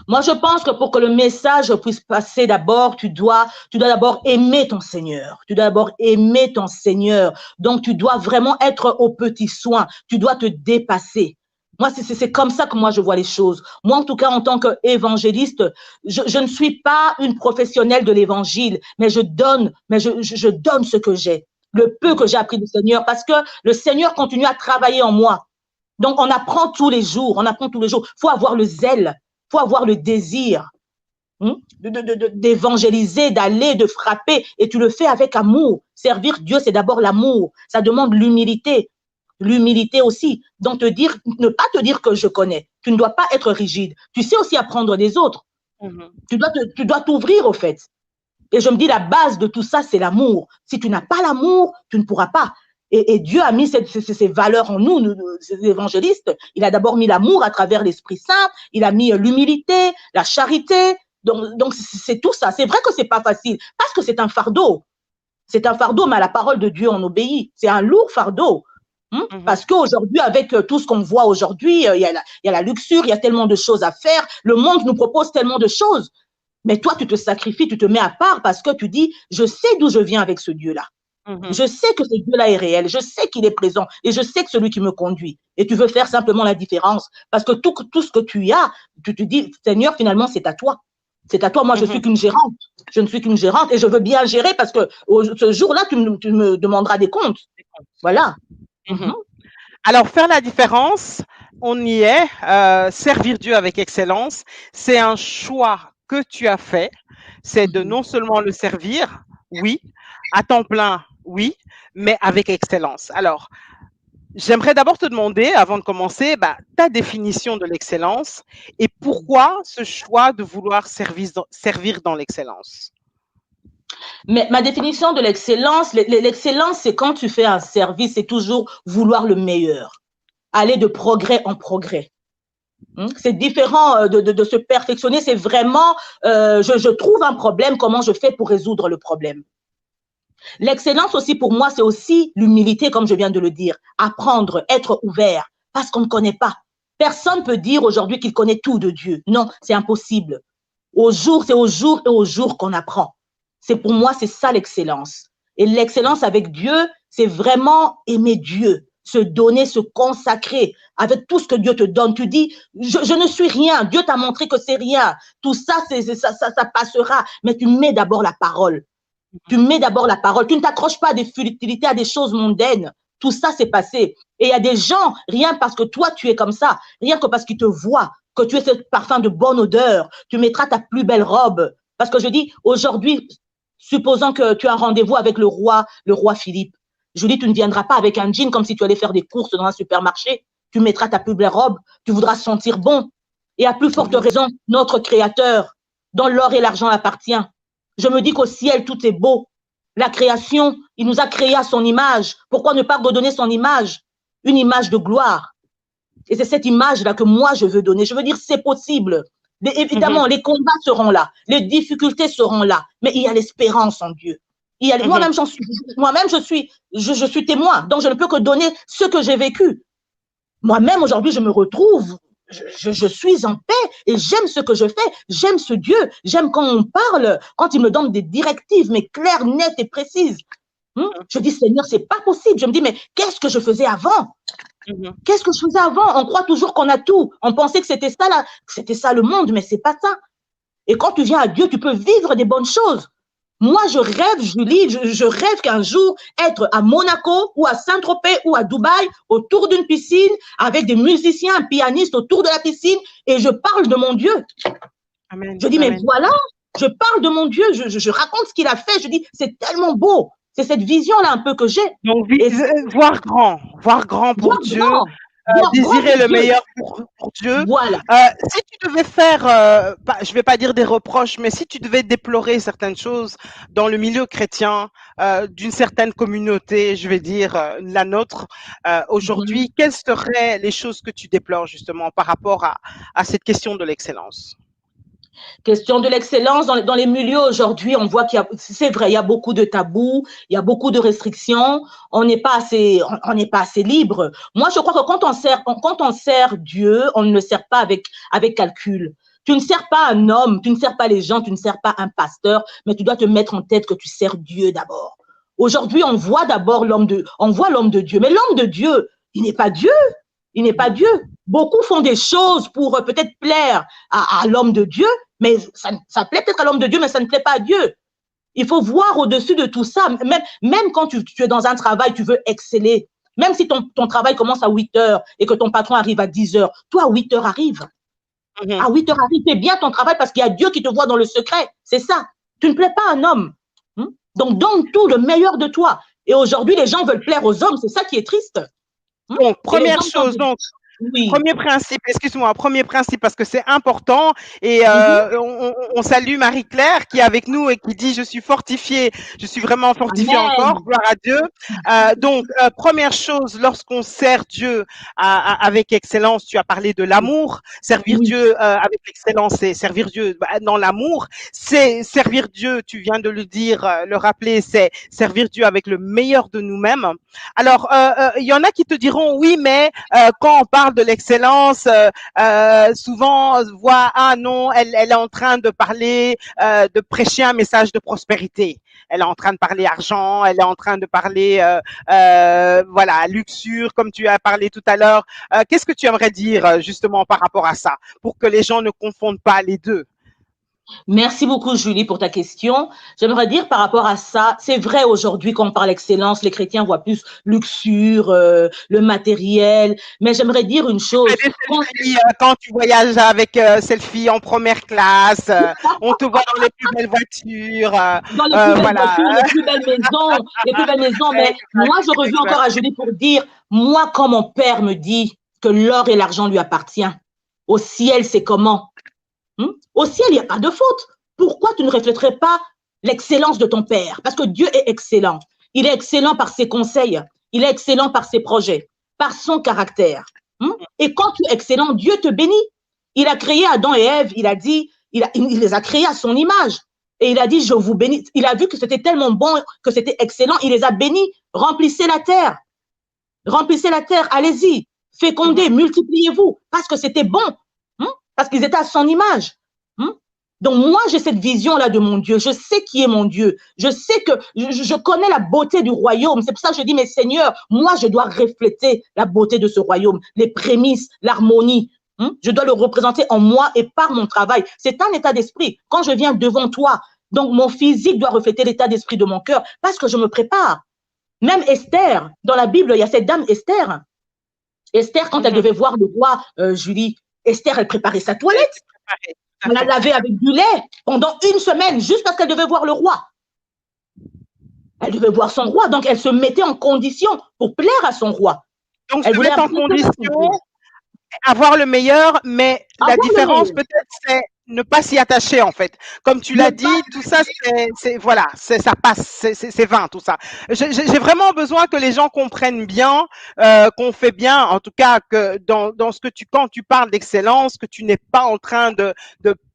Moi, je pense que pour que le message puisse passer d'abord, tu dois d'abord aimer ton Seigneur. Tu dois d'abord aimer ton Seigneur. Donc, tu dois vraiment être aux petits soins. Tu dois te dépasser. Moi, c'est comme ça que moi je vois les choses. Moi, en tout cas, en tant qu'évangéliste, je ne suis pas une professionnelle de l'évangile, mais je donne ce que j'ai, le peu que j'ai appris du Seigneur, parce que le Seigneur continue à travailler en moi. Donc, on apprend tous les jours, on apprend tous les jours. Il faut avoir le zèle, il faut avoir le désir d'évangéliser, d'aller, de frapper, et tu le fais avec amour. Servir Dieu, c'est d'abord l'amour. Ça demande l'humilité. L'humilité aussi. Donc, ne pas te dire que je connais. Tu ne dois pas être rigide. Tu sais aussi apprendre des autres. Tu dois t'ouvrir, au fait. Et je me dis, la base de tout ça, c'est l'amour. Si tu n'as pas l'amour, tu ne pourras pas. Et Dieu a mis ces valeurs en nous, ces évangélistes. Il a d'abord mis l'amour à travers l'Esprit Saint. Il a mis l'humilité, la charité. Donc c'est tout ça. C'est vrai que c'est pas facile parce que c'est un fardeau. C'est un fardeau, mais à la parole de Dieu, on obéit. C'est un lourd fardeau. Parce qu'aujourd'hui, avec tout ce qu'on voit aujourd'hui, il y a la luxure, il y a tellement de choses à faire. Le monde nous propose tellement de choses. Mais toi, tu te sacrifies, tu te mets à part parce que tu dis, je sais d'où je viens avec ce Dieu-là. Je sais que ce Dieu-là est réel, je sais qu'il est présent et je sais que c'est lui qui me conduit. Et tu veux faire simplement la différence parce que tout ce que tu as, tu te dis, Seigneur, finalement, c'est à toi. C'est à toi. Moi, je suis qu'une gérante. Je ne suis qu'une gérante et je veux bien gérer parce que ce jour-là, tu me demanderas des comptes. Voilà. Alors, faire la différence, on y est. Servir Dieu avec excellence, c'est un choix que tu as fait. C'est de non seulement le servir, oui, à temps plein, oui, mais avec excellence. Alors, j'aimerais d'abord te demander, avant de commencer, ta définition de l'excellence et pourquoi ce choix de vouloir servir dans l'excellence. Mais ma définition de l'excellence, l'excellence, c'est quand tu fais un service, c'est toujours vouloir le meilleur, aller de progrès en progrès. C'est différent de se perfectionner, c'est vraiment, je trouve un problème, comment je fais pour résoudre le problème. L'excellence aussi, pour moi, c'est aussi l'humilité, comme je viens de le dire, apprendre, être ouvert, parce qu'on ne connaît pas. Personne ne peut dire aujourd'hui qu'il connaît tout de Dieu. Non, c'est impossible. C'est au jour et au jour qu'on apprend. Pour moi, c'est ça l'excellence. Et l'excellence avec Dieu, c'est vraiment aimer Dieu, se donner, se consacrer avec tout ce que Dieu te donne. Tu dis, je ne suis rien. Dieu t'a montré que c'est rien. Tout ça, ça passera. Mais tu mets d'abord la parole. Tu mets d'abord la parole. Tu ne t'accroches pas à des futilités, à des choses mondaines. Tout ça, c'est passé. Et il y a des gens, rien parce que toi, tu es comme ça, rien que parce qu'ils te voient, que tu es ce parfum de bonne odeur, tu mettras ta plus belle robe. Parce que je dis, aujourd'hui, supposons que tu as un rendez-vous avec le roi Philippe. Je dis, tu ne viendras pas avec un jean comme si tu allais faire des courses dans un supermarché. Tu mettras ta plus belle robe, tu voudras sentir bon. Et à plus forte raison, notre Créateur, dont l'or et l'argent appartient. Je me dis qu'au ciel, tout est beau. La création, il nous a créé à son image. Pourquoi ne pas redonner son image? Une image de gloire. Et c'est cette image-là que moi, je veux donner. Je veux dire, c'est possible. Mais évidemment, les combats seront là. Les difficultés seront là. Mais il y a l'espérance en Dieu. Moi-même, je suis témoin. Donc, je ne peux que donner ce que j'ai vécu. Moi-même, aujourd'hui, je me retrouve. Je suis en paix et j'aime ce que je fais, j'aime ce Dieu, j'aime quand on parle, quand il me donne des directives, mais claires, nettes et précises. Je dis, Seigneur, c'est pas possible. Je me dis, mais qu'est-ce que je faisais avant? Qu'est-ce que je faisais avant? On croit toujours qu'on a tout. On pensait que c'était ça, là, c'était ça le monde, mais c'est pas ça. Et quand tu viens à Dieu, tu peux vivre des bonnes choses. Moi, je rêve, Julie, je rêve qu'un jour, être à Monaco ou à Saint-Tropez ou à Dubaï, autour d'une piscine, avec des musiciens, un pianiste autour de la piscine, et je parle de mon Dieu. Amen. Je dis, mais voilà, je parle de mon Dieu, je raconte ce qu'il a fait, je dis, c'est tellement beau. C'est cette vision-là un peu que j'ai. Donc, voir grand pour Dieu. Désirer le meilleur pour Dieu. Voilà. Si tu devais faire, je ne vais pas dire des reproches, mais si tu devais déplorer certaines choses dans le milieu chrétien d'une certaine communauté, je vais dire la nôtre, aujourd'hui, quelles seraient les choses que tu déplores justement par rapport à cette question de l'excellence? Question de l'excellence dans les milieux aujourd'hui, on voit c'est vrai, il y a beaucoup de tabous, il y a beaucoup de restrictions, on n'est pas assez libre. Moi, je crois que quand on sert Dieu, on ne le sert pas avec calcul. Tu ne sers pas un homme, tu ne sers pas les gens, tu ne sers pas un pasteur, mais tu dois te mettre en tête que tu sers Dieu d'abord. Aujourd'hui, on voit d'abord l'homme de Dieu, mais l'homme de Dieu, il n'est pas Dieu. Il n'est pas Dieu. Beaucoup font des choses pour peut-être plaire à l'homme de Dieu, mais ça plaît peut-être à l'homme de Dieu, mais ça ne plaît pas à Dieu. Il faut voir au-dessus de tout ça. Même quand tu es dans un travail, tu veux exceller. Même si ton travail commence à 8 heures et que ton patron arrive à 10 heures, toi, à 8 heures arrive. À 8 heures arrive, fais bien ton travail parce qu'il y a Dieu qui te voit dans le secret. C'est ça. Tu ne plais pas à un homme. Donc, donne tout le meilleur de toi. Et aujourd'hui, les gens veulent plaire aux hommes. C'est ça qui est triste. Donc, première chose, donc, oui. Premier principe, excuse-moi, premier principe parce que c'est important et on salue Marie-Claire qui est avec nous et qui dit je suis fortifiée, je suis vraiment fortifiée encore, gloire à Dieu. Donc, première chose, lorsqu'on sert Dieu avec excellence, tu as parlé de l'amour, servir Dieu avec l'excellence, c'est servir Dieu dans l'amour, c'est servir Dieu, tu viens de le dire, le rappeler, c'est servir Dieu avec le meilleur de nous-mêmes. Alors, il y en a qui te diront oui, mais quand on parle de l'excellence, souvent on voit ah non, elle est en train de parler, de prêcher un message de prospérité. Elle est en train de parler argent, elle est en train de parler voilà luxure, comme tu as parlé tout à l'heure. Qu'est-ce que tu aimerais dire justement par rapport à ça, pour que les gens ne confondent pas les deux? Merci beaucoup, Julie, pour ta question. J'aimerais dire par rapport à ça, c'est vrai aujourd'hui quand on parle d'excellence, les chrétiens voient plus luxure, le matériel, mais j'aimerais dire une chose. Quand tu voyages avec selfie en première classe, on te voit dans les plus belles voitures. Dans les plus belles voitures, les plus belles maisons, les plus belles maisons. Mais moi, je reviens encore à Julie pour dire, moi, quand mon père me dit que l'or et l'argent lui appartiennent, au ciel, c'est comment? Au ciel, il n'y a pas de faute. Pourquoi tu ne reflèterais pas l'excellence de ton Père? Parce que Dieu est excellent. Il est excellent par ses conseils. Il est excellent par ses projets, par son caractère. Et quand tu es excellent, Dieu te bénit. Il a créé Adam et Ève, il a dit, il les a créés à son image. Et il a dit, je vous bénis. Il a vu que c'était tellement bon, que c'était excellent, il les a bénis. Remplissez la terre. Remplissez la terre, allez-y. Fécondez, multipliez-vous. Parce que c'était bon. Parce qu'ils étaient à son image. Donc moi, j'ai cette vision-là de mon Dieu. Je sais qui est mon Dieu. Je sais que je connais la beauté du royaume. C'est pour ça que je dis, mais Seigneur, moi, je dois refléter la beauté de ce royaume, les prémices, l'harmonie. Je dois le représenter en moi et par mon travail. C'est un état d'esprit. Quand je viens devant toi, donc mon physique doit refléter l'état d'esprit de mon cœur parce que je me prépare. Même Esther, dans la Bible, il y a cette dame Esther. Esther, quand elle devait voir le roi, Julie, Esther, elle préparait sa toilette. Elle la lavait avec du lait pendant 1 semaine, juste parce qu'elle devait voir le roi. Elle devait voir son roi, donc elle se mettait en condition pour plaire à son roi. Donc, elle se mettre en condition, avoir le meilleur, mais la différence peut-être, c'est ne pas s'y attacher en fait. Comme tu l'as dit, tout ça, voilà, ça passe, c'est vain tout ça. J'ai vraiment besoin que les gens comprennent bien, qu'on fait bien, en tout cas que dans ce que quand tu parles d'excellence, que tu n'es pas en train de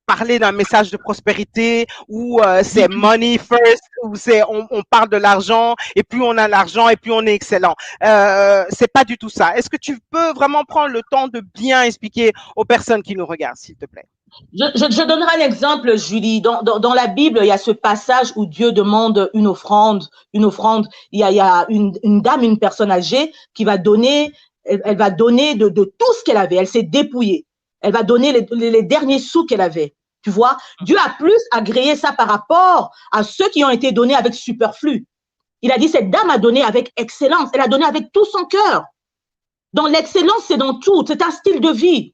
parler d'un message de prospérité où c'est money first, où c'est on parle de l'argent et plus on a l'argent et plus on est excellent. C'est pas du tout ça. Est-ce que tu peux vraiment prendre le temps de bien expliquer aux personnes qui nous regardent, s'il te plaît? Je donnerai un exemple, Julie. Dans la Bible, il y a ce passage où Dieu demande une offrande. Il y a une dame, une personne âgée qui va donner, elle va donner de tout ce qu'elle avait. Elle s'est dépouillée. Elle va donner les derniers sous qu'elle avait. Tu vois, Dieu a plus agréé ça par rapport à ceux qui ont été donnés avec superflu. Il a dit, cette dame a donné avec excellence. Elle a donné avec tout son cœur. Donc, l'excellence, c'est dans tout. C'est un style de vie.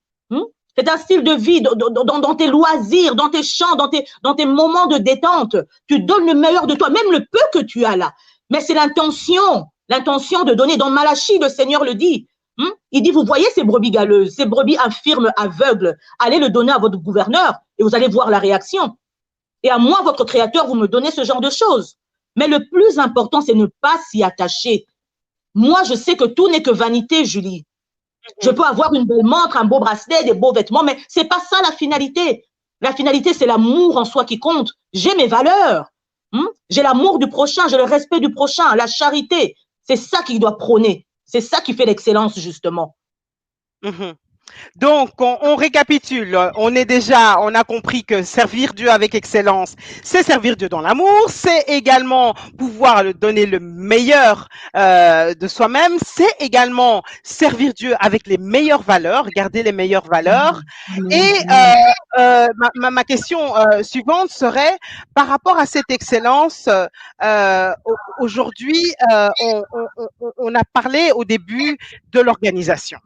C'est un style de vie dans tes loisirs, dans tes chants, dans tes moments de détente. Tu donnes le meilleur de toi, même le peu que tu as là. Mais c'est l'intention de donner. Dans Malachie, le Seigneur le dit. Il dit, vous voyez ces brebis galeuses, ces brebis infirmes, aveugles, allez le donner à votre gouverneur et vous allez voir la réaction. Et à moi, votre créateur, vous me donnez ce genre de choses. Mais le plus important, c'est ne pas s'y attacher. Moi, je sais que tout n'est que vanité, Julie. Je peux avoir une belle montre, un beau bracelet, des beaux vêtements, mais c'est pas ça la finalité. La finalité, c'est l'amour en soi qui compte. J'ai mes valeurs. J'ai l'amour du prochain, j'ai le respect du prochain, la charité. C'est ça qui doit prôner. C'est ça qui fait l'excellence, justement. Donc, on récapitule. On a compris que servir Dieu avec excellence, c'est servir Dieu dans l'amour, c'est également pouvoir le donner le meilleur de soi-même, c'est également servir Dieu avec les meilleures valeurs, garder les meilleures valeurs. Et ma question suivante serait, par rapport à cette excellence, aujourd'hui, on a parlé au début de l'organisation.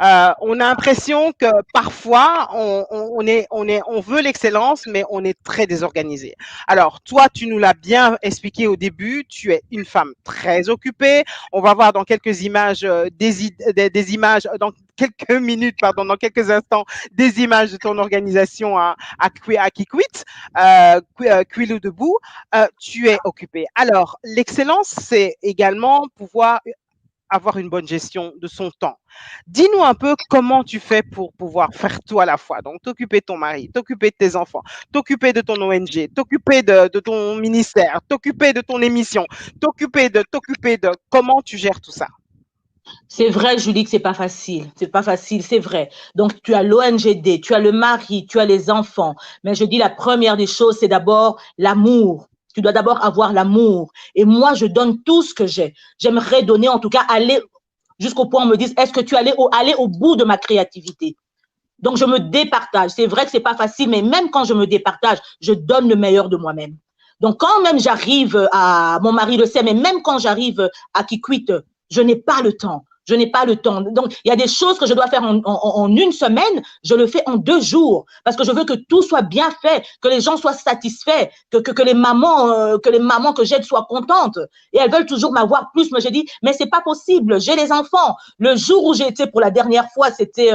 On a l'impression que parfois on veut l'excellence, mais on est très désorganisé. Alors toi, tu nous l'as bien expliqué au début, tu es une femme très occupée. On va voir dans quelques images des images dans quelques minutes, pardon, dans quelques instants, des images de ton organisation à Kikwit, Quilou debout. Tu es occupée. Alors l'excellence, c'est également pouvoir avoir une bonne gestion de son temps. Dis-nous un peu comment tu fais pour pouvoir faire tout à la fois. Donc, t'occuper de ton mari, t'occuper de tes enfants, t'occuper de ton ONG, t'occuper de ton ministère, t'occuper de ton émission, t'occuper de comment tu gères tout ça. C'est vrai, Julie, que c'est pas facile. C'est pas facile, c'est vrai. Donc, tu as l'ONGD, tu as le mari, tu as les enfants. Mais je dis la première des choses, c'est d'abord l'amour. Tu dois d'abord avoir l'amour. Et moi, je donne tout ce que j'ai. J'aimerais donner, en tout cas, aller jusqu'au point où on me dise, est-ce que tu allais aller au bout de ma créativité? Donc, je me départage. C'est vrai que c'est pas facile, mais même quand je me départage, je donne le meilleur de moi-même. Donc, quand même j'arrive à, mon mari le sait, mais même quand j'arrive à Kikwit, je n'ai pas le temps. Je n'ai pas le temps. Donc, il y a des choses que je dois faire en une semaine, je le fais en 2 jours parce que je veux que tout soit bien fait, que les gens soient satisfaits, que les mamans que j'aide soient contentes. Et elles veulent toujours m'avoir plus. Mais j'ai dit, mais c'est pas possible. J'ai les enfants. Le jour où j'ai été pour la dernière fois, c'était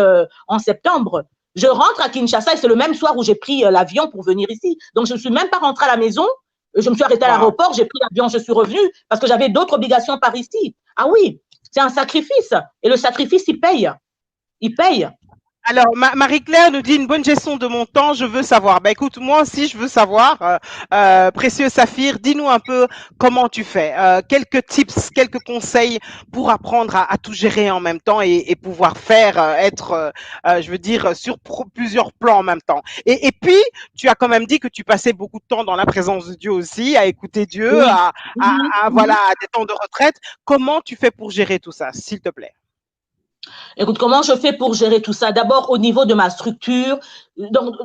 en septembre. Je rentre à Kinshasa et c'est le même soir où j'ai pris l'avion pour venir ici. Donc, je ne suis même pas rentrée à la maison. Je me suis arrêtée à l'aéroport, j'ai pris l'avion, je suis revenue parce que j'avais d'autres obligations par ici. Ah oui, c'est un sacrifice. Et le sacrifice, il paye. Il paye. Alors, Marie-Claire nous dit une bonne gestion de mon temps, je veux savoir. Ben écoute, moi aussi, je veux savoir. Précieux Saphir, dis-nous un peu comment tu fais. Quelques tips, quelques conseils pour apprendre à tout gérer en même temps et pouvoir faire, je veux dire, sur plusieurs plans en même temps. Et puis, tu as quand même dit que tu passais beaucoup de temps dans la présence de Dieu aussi, à écouter Dieu, Oui. voilà, à des temps de retraite. Comment tu fais pour gérer tout ça, s'il te plaît? Écoute, comment je fais pour gérer tout ça? D'abord, au niveau de ma structure, donc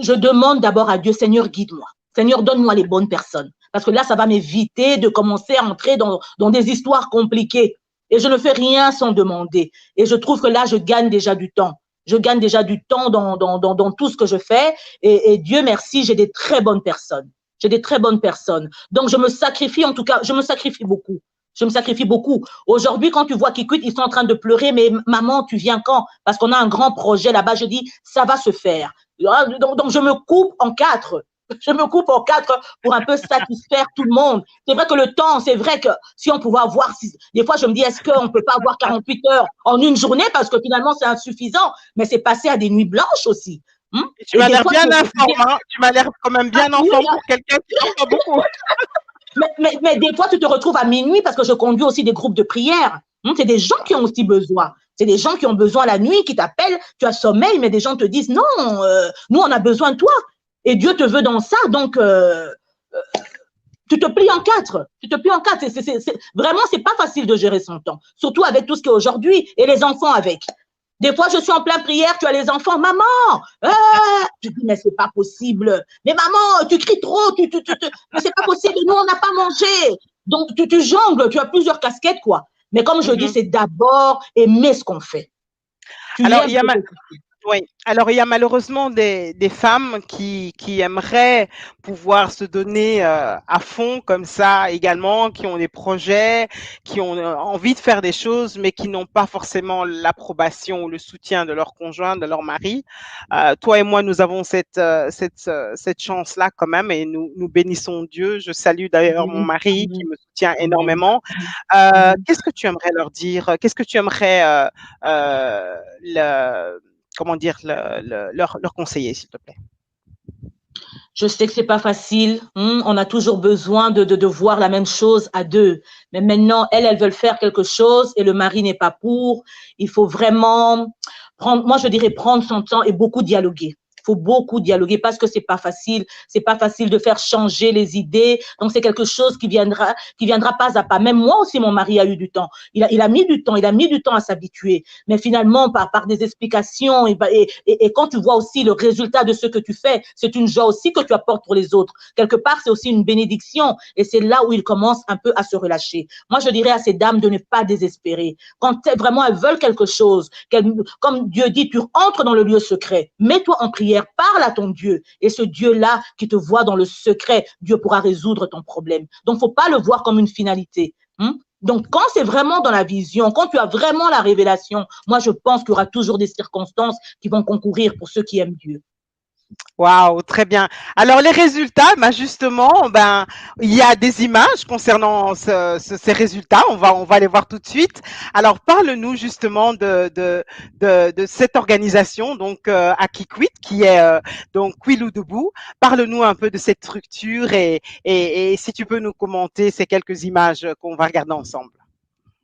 je demande d'abord à Dieu, Seigneur, guide-moi. Seigneur, donne-moi les bonnes personnes. Parce que là, ça va m'éviter de commencer à entrer dans des histoires compliquées. Et je ne fais rien sans demander. Et je trouve que là, je gagne déjà du temps. Je gagne déjà du temps dans tout ce que je fais. Et Dieu merci, j'ai des très bonnes personnes. J'ai des très bonnes personnes. Donc, je me sacrifie, en tout cas, je me sacrifie beaucoup. Je me sacrifie beaucoup. Aujourd'hui, quand tu vois qu'ils quittent, ils sont en train de pleurer, mais maman, tu viens quand? Parce qu'on a un grand projet là-bas. Je dis, ça va se faire. Donc, je me coupe en 4. Je me coupe en 4 pour un peu satisfaire tout le monde. C'est vrai que le temps, c'est vrai que si on pouvait avoir, des fois je me dis, est-ce qu'on ne peut pas avoir 48 heures en une journée parce que finalement c'est insuffisant, mais c'est passé à des nuits blanches aussi. Tu m'as l'air bien informant, tu m'as l'air quand même bien informé pour quelqu'un qui n'en pas beaucoup. Mais des fois, tu te retrouves à minuit parce que je conduis aussi des groupes de prière. C'est des gens qui ont aussi besoin. C'est des gens qui ont besoin la nuit, qui t'appellent, tu as sommeil, mais des gens te disent non, nous on a besoin de toi. Et Dieu te veut dans ça, donc tu te plies en 4. Tu te plies en 4. Vraiment, c'est pas facile de gérer son temps, surtout avec tout ce qui est aujourd'hui et les enfants avec. Des fois, je suis en pleine prière, tu as les enfants, maman, je dis, mais c'est pas possible. Mais maman, tu cries trop, mais c'est pas possible, nous, on n'a pas mangé. Donc, tu jongles, tu as plusieurs casquettes, quoi. Mais comme je dis, c'est d'abord aimer ce qu'on fait. Alors, oui, alors il y a malheureusement des femmes qui aimeraient pouvoir se donner à fond comme ça également, qui ont des projets, qui ont envie de faire des choses, mais qui n'ont pas forcément l'approbation ou le soutien de leur conjoint, de leur mari. Toi et moi, nous avons cette chance-là quand même et nous bénissons Dieu. Je salue d'ailleurs mon mari qui me soutient énormément. Qu'est-ce que tu aimerais leur dire? Qu'est-ce que tu aimerais leur conseiller, s'il te plaît? Je sais que c'est pas facile. On a toujours besoin de voir la même chose à deux. Mais maintenant, elles veulent faire quelque chose et le mari n'est pas pour. Il faut vraiment moi je dirais prendre son temps et beaucoup dialoguer. Il faut beaucoup dialoguer parce que c'est pas facile. C'est pas facile de faire changer les idées. Donc, c'est quelque chose qui viendra pas à pas. Même moi aussi, mon mari a eu du temps. Il a mis du temps. Il a mis du temps à s'habituer. Mais finalement, par des explications et quand tu vois aussi le résultat de ce que tu fais, c'est une joie aussi que tu apportes pour les autres. Quelque part, c'est aussi une bénédiction. Et c'est là où il commence un peu à se relâcher. Moi, je dirais à ces dames de ne pas désespérer. Quand vraiment elles veulent quelque chose, comme Dieu dit, tu entres dans le lieu secret. Mets-toi en prière. Parle à ton Dieu et ce Dieu-là qui te voit dans le secret, Dieu pourra résoudre ton problème. Donc, faut pas le voir comme une finalité. Donc, quand c'est vraiment dans la vision, quand tu as vraiment la révélation, moi, je pense qu'il y aura toujours des circonstances qui vont concourir pour ceux qui aiment Dieu. Waouh, très bien. Alors les résultats, justement, il y a des images concernant ces résultats. On va les voir tout de suite. Alors parle-nous justement de cette organisation, donc à Kikwit, qui est donc Kwilu Debout. Parle-nous un peu de cette structure et si tu peux nous commenter ces quelques images qu'on va regarder ensemble.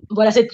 Voilà, c'est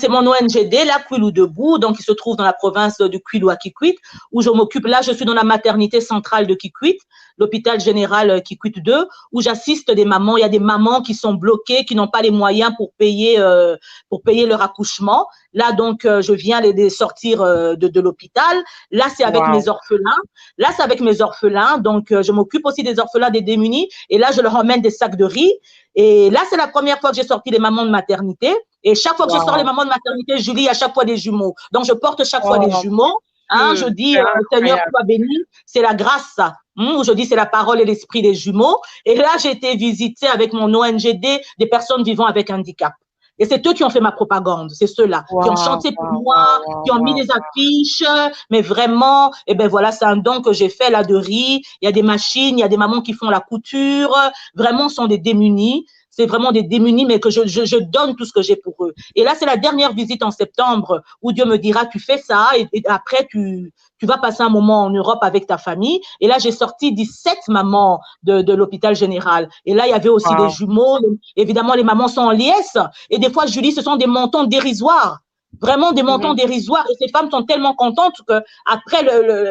mon ONGD, la Kwilu Debout, donc il se trouve dans la province du Kwilu à Kikwit, où je m'occupe. Là, je suis dans la maternité centrale de Kikwit, l'hôpital général Kikwit 2, où j'assiste des mamans. Il y a des mamans qui sont bloquées, qui n'ont pas les moyens pour payer leur accouchement. Là, donc, je viens les sortir de l'hôpital. Là, c'est avec mes orphelins. Là, c'est avec mes orphelins. Donc, je m'occupe aussi des orphelins, des démunis. Et là, je leur emmène des sacs de riz. Et là, c'est la première fois que j'ai sorti les mamans de maternité. Et chaque fois que je sors les mamans de maternité, je lis à chaque fois des jumeaux. Donc, je porte chaque fois des jumeaux. Je dis, Seigneur, sois béni. C'est la grâce, ça. Où je dis, c'est la parole et l'esprit des jumeaux. Et là, j'ai été visiter avec mon ONGD des personnes vivant avec handicap. Et c'est eux qui ont fait ma propagande, c'est ceux-là, qui ont chanté pour moi, qui ont mis des affiches, mais vraiment, voilà, c'est un don que j'ai fait là de riz. Il y a des machines, il y a des mamans qui font la couture, vraiment sont des démunis. C'est vraiment des démunis, mais que je donne tout ce que j'ai pour eux. Et là, c'est la dernière visite en septembre où Dieu me dira, tu fais ça et après, tu vas passer un moment en Europe avec ta famille. Et là, j'ai sorti 17 mamans de l'hôpital général. Et là, il y avait aussi des jumeaux. Évidemment, les mamans sont en liesse. Et des fois, Julie, ce sont des montants dérisoires. Vraiment des montants dérisoires. Et ces femmes sont tellement contentes que après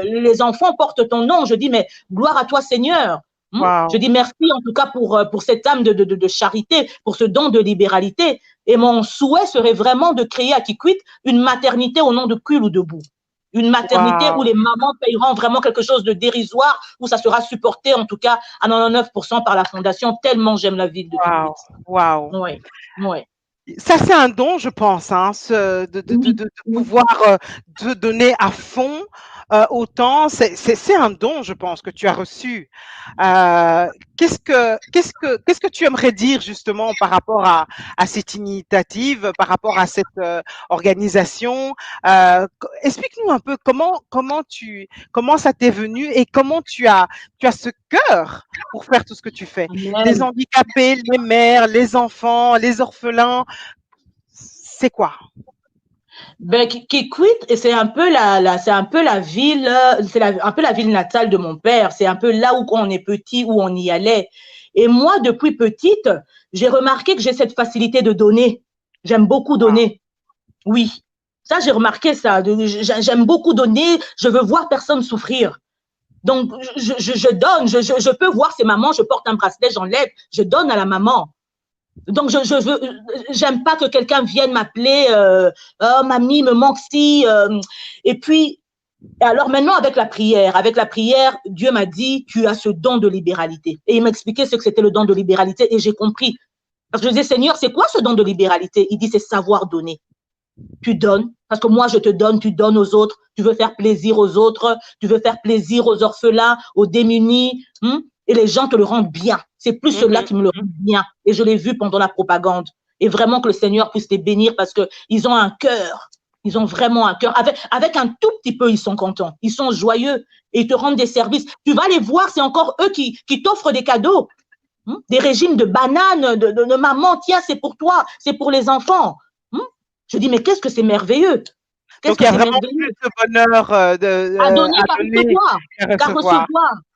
les enfants portent ton nom. Je dis, mais gloire à toi, Seigneur. Je dis merci en tout cas pour cette âme de charité, pour ce don de libéralité. Et mon souhait serait vraiment de créer à Kikwit une maternité au nom de Kwilu Debout. Une maternité où les mamans payeront vraiment quelque chose de dérisoire, où ça sera supporté en tout cas à 99% par la fondation, tellement j'aime la ville de Kikwit. Waouh. Oui. Ça, c'est un don, je pense, de pouvoir te donner à fond autant. C'est un don, je pense, que tu as reçu. Qu'est-ce que tu aimerais dire justement par rapport à cette initiative, par rapport à cette organisation? Explique-nous un peu comment ça t'est venu et comment tu as ce cœur pour faire tout ce que tu fais. Amen. Les handicapés, les mères, les enfants, les orphelins, c'est quoi? Kikwit, c'est un peu la ville, un peu la ville natale de mon père. C'est un peu là où on est petit, où on y allait. Et moi, depuis petite, j'ai remarqué que j'ai cette facilité de donner. J'aime beaucoup donner. Oui. Ça, j'ai remarqué ça. J'aime beaucoup donner. Je veux voir personne souffrir. Donc, je donne. Je peux voir ces mamans. Je porte un bracelet, j'enlève. Je donne à la maman. Donc, j'aime pas que quelqu'un vienne m'appeler, oh, mamie, me manque si. Et puis, alors maintenant, avec la prière, Dieu m'a dit, tu as ce don de libéralité. Et il m'expliquait ce que c'était le don de libéralité et j'ai compris. Parce que je disais, Seigneur, c'est quoi ce don de libéralité? Il dit, c'est savoir donner. Tu donnes, parce que moi, je te donne, tu donnes aux autres, tu veux faire plaisir aux autres, tu veux faire plaisir aux orphelins, aux démunis, et les gens te le rendent bien. C'est plus ceux-là qui me le rendent bien. Et je l'ai vu pendant la propagande. Et vraiment que le Seigneur puisse les bénir parce qu'ils ont un cœur. Ils ont vraiment un cœur. Avec un tout petit peu, ils sont contents. Ils sont joyeux et ils te rendent des services. Tu vas les voir, c'est encore eux qui t'offrent des cadeaux. Des régimes de bananes, de maman, tiens, c'est pour toi, c'est pour les enfants. Je dis, mais qu'est-ce que c'est merveilleux. Donc, il y a vraiment plus de bonheur à donner qu'à recevoir.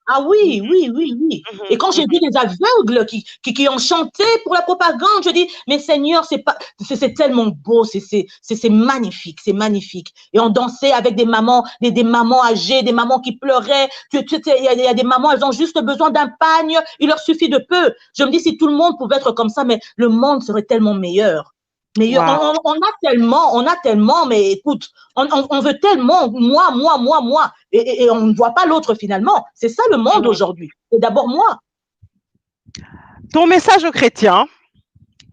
Ah oui, oui, oui, oui. Et Mhm, quand j'ai vu mhm. des aveugles qui ont chanté pour la propagande, je dis, mais Seigneur, c'est tellement beau, c'est magnifique, c'est magnifique. Et on dansait avec des mamans, des mamans âgées, des mamans qui pleuraient. Il y a des mamans, elles ont juste besoin d'un pagne, il leur suffit de peu. Je me dis, si tout le monde pouvait être comme ça, mais le monde serait tellement meilleur. Meilleur. Wow. On a tellement, mais écoute, on veut tellement, moi, et on ne voit pas l'autre finalement. C'est ça le monde Mhm. aujourd'hui. C'est d'abord moi. Ton message aux chrétiens,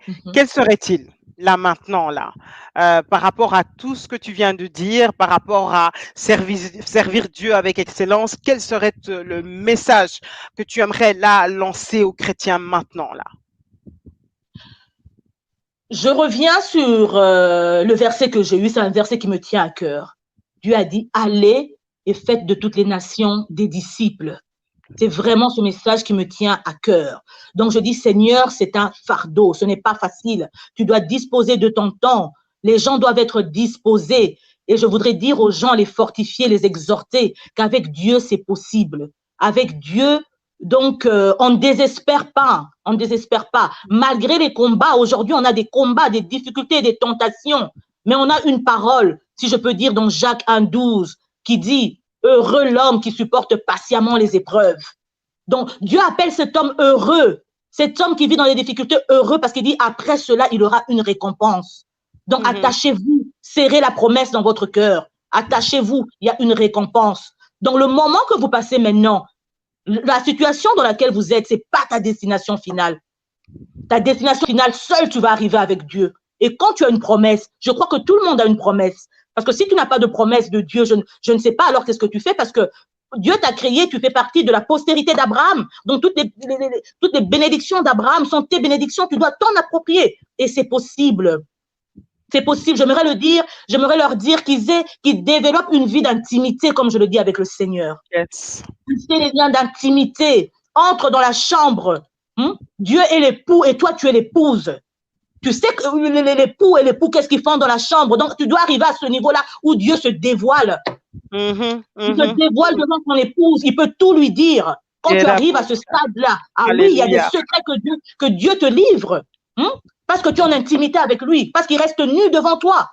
Mhm. quel serait-il là maintenant là, par rapport à tout ce que tu viens de dire, par rapport à servir Dieu avec excellence, quel serait le message que tu aimerais là lancer aux chrétiens maintenant là? Je reviens sur le verset que j'ai eu, c'est un verset qui me tient à cœur. Dieu a dit, allez et faites de toutes les nations des disciples. C'est vraiment ce message qui me tient à cœur. Donc je dis, Seigneur, c'est un fardeau, ce n'est pas facile. Tu dois disposer de ton temps. Les gens doivent être disposés. Et je voudrais dire aux gens, les fortifier, les exhorter, qu'avec Dieu, c'est possible. Avec Dieu, donc, on ne désespère pas. On ne désespère pas. Malgré les combats, aujourd'hui, on a des combats, des difficultés, des tentations. Mais on a une parole, si je peux dire, dans Jacques 1,12, qui dit, heureux l'homme qui supporte patiemment les épreuves. Donc, Dieu appelle cet homme heureux, cet homme qui vit dans les difficultés heureux parce qu'il dit après cela, il aura une récompense. Donc, Mhm, attachez-vous, serrez la promesse dans votre cœur. Attachez-vous, il y a une récompense. Donc, le moment que vous passez maintenant, la situation dans laquelle vous êtes, c'est pas ta destination finale. Ta destination finale, seul tu vas arriver avec Dieu. Et quand tu as une promesse, je crois que tout le monde a une promesse. Parce que si tu n'as pas de promesse de Dieu, je ne sais pas alors qu'est-ce que tu fais parce que Dieu t'a créé, tu fais partie de la postérité d'Abraham. Donc toutes les bénédictions d'Abraham sont tes bénédictions, tu dois t'en approprier. Et c'est possible. C'est possible, j'aimerais leur dire qu'ils développent une vie d'intimité, comme je le dis, avec le Seigneur. yes. Tisser les liens d'intimité. Entre dans la chambre. Dieu est l'époux et toi, tu es l'épouse. Tu sais que l'époux et l'époux, qu'est-ce qu'ils font dans la chambre. Donc, tu dois arriver à ce niveau-là où Dieu se dévoile. Mhm, Il se mhm, dévoile mhm. devant son épouse. Il peut tout lui dire. Quand tu arrives à ce stade-là, ah oui, il y a des Alléluia. secrets que Dieu te livre. Parce que tu es en intimité avec lui. Parce qu'il reste nu devant toi.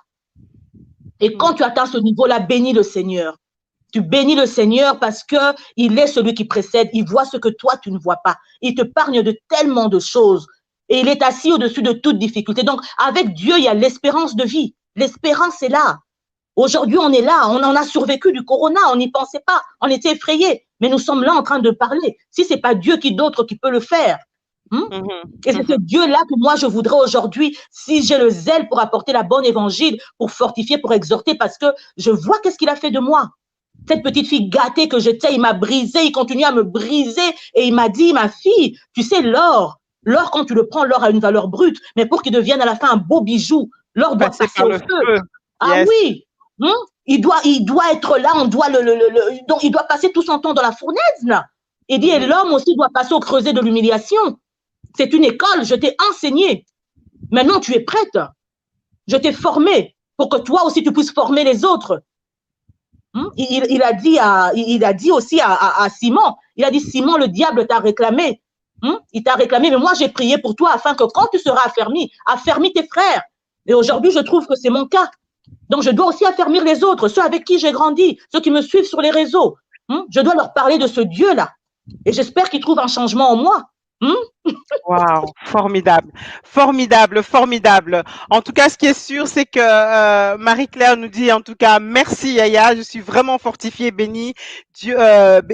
Et quand Mhm, tu atteins ce niveau-là, bénis le Seigneur. Tu bénis le Seigneur parce qu'il est celui qui précède. Il voit ce que toi, tu ne vois pas. Il te parle de tellement de choses. Et il est assis au-dessus de toute difficulté. Donc, avec Dieu, il y a l'espérance de vie. L'espérance est là. Aujourd'hui, on est là. On en a survécu du corona. On n'y pensait pas. On était effrayés. Mais nous sommes là en train de parler. Si ce n'est pas Dieu, qui d'autre qui peut le faire? mhm, Et c'est ce mhm. Dieu-là que moi, je voudrais aujourd'hui, si j'ai le zèle pour apporter la bonne évangile, pour fortifier, pour exhorter, parce que je vois qu'est-ce qu'il a fait de moi. Cette petite fille gâtée que j'étais, il m'a brisé, il continue à me briser et il m'a dit, ma fille, tu sais, l'or, quand tu le prends, l'or a une valeur brute, mais pour qu'il devienne à la fin un beau bijou, l'or doit Passer passer par au le feu. feu. Ah Yes. oui, il doit être là, on doit donc il doit passer tout son temps dans la fournaise, là. Il dit, et Mhm. l'homme aussi doit passer au creuset de l'humiliation. C'est une école, je t'ai enseigné. Maintenant, tu es prête. Je t'ai formé pour que toi aussi tu puisses former les autres. Il a dit aussi à Simon, il a dit, Simon, le diable t'a réclamé. Il t'a réclamé, mais moi j'ai prié pour toi afin que quand tu seras affermis tes frères. Et aujourd'hui, je trouve que c'est mon cas. Donc, je dois aussi affermir les autres, ceux avec qui j'ai grandi, ceux qui me suivent sur les réseaux. Je dois leur parler de ce Dieu-là. Et j'espère qu'ils trouvent un changement en moi. Wow, formidable, formidable, formidable. En tout cas, ce qui est sûr, c'est que Marie-Claire nous dit, en tout cas, merci Yaya, je suis vraiment fortifiée, bénie Dieu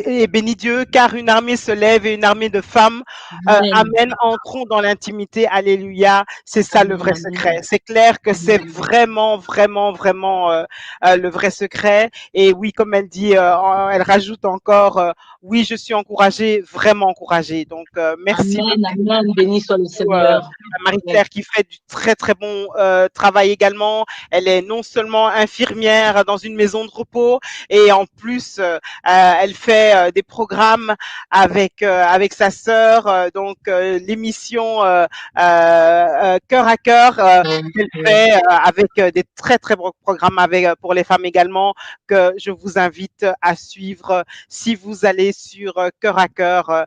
et béni Dieu, car une armée se lève et une armée de femmes. Amen. Amen. Entrons dans l'intimité. Alléluia. C'est ça le Amen, vrai amen, secret. C'est clair que c'est amen. vraiment, vraiment, vraiment le vrai secret. Et oui, comme elle dit, elle rajoute encore, oui, je suis encouragée, vraiment encouragée. Donc, merci Amen, amen. Béni soit le Seigneur. Marie-Claire qui fait du très très bon travail également. Elle est non seulement infirmière dans une maison de repos et en plus elle fait des programmes avec sa sœur. Donc l'émission Cœur à cœur qu'elle fait avec des très très bons programmes avec pour les femmes également que je vous invite à suivre. Si vous allez sur Cœur à cœur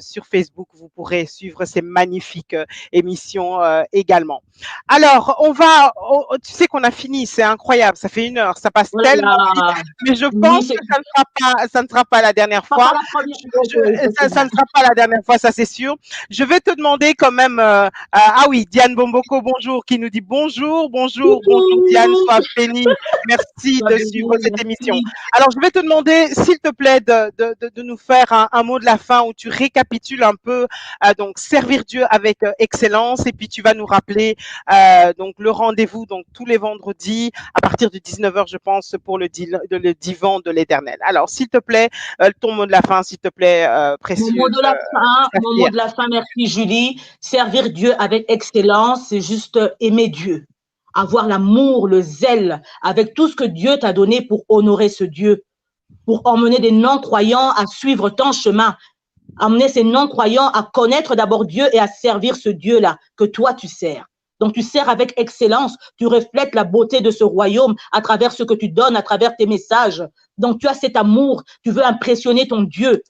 sur Facebook, vous pourrez suivre ces magnifiques émissions également. Alors, tu sais qu'on a fini, c'est incroyable, ça fait 1 heure, ça passe Voilà. tellement vite, mais je pense que ça ne sera pas la dernière fois. Ça ne sera pas la dernière fois, ça c'est sûr. Je vais te demander quand même, ah oui, Diane Bomboko, bonjour, qui nous dit bonjour Diane, sois bénie, merci de suivre cette émission. Alors, je vais te demander, s'il te plaît, de nous faire un mot de la fin où tu récapitules un peu, donc, servir Dieu avec excellence, et puis tu vas nous rappeler donc le rendez-vous donc tous les vendredis à partir de 19h, je pense, pour le divan de l'Éternel. Alors, s'il te plaît, ton mot de la fin, s'il te plaît, précieux. Mon mot de la fin, merci Julie. Servir Dieu avec excellence, c'est juste aimer Dieu, avoir l'amour, le zèle, avec tout ce que Dieu t'a donné pour honorer ce Dieu, pour emmener des non-croyants à suivre ton chemin, amener ces non-croyants à connaître d'abord Dieu et à servir ce Dieu-là que toi tu sers. Donc tu sers avec excellence, tu reflètes la beauté de ce royaume à travers ce que tu donnes, à travers tes messages. Donc tu as cet amour, tu veux impressionner ton Dieu.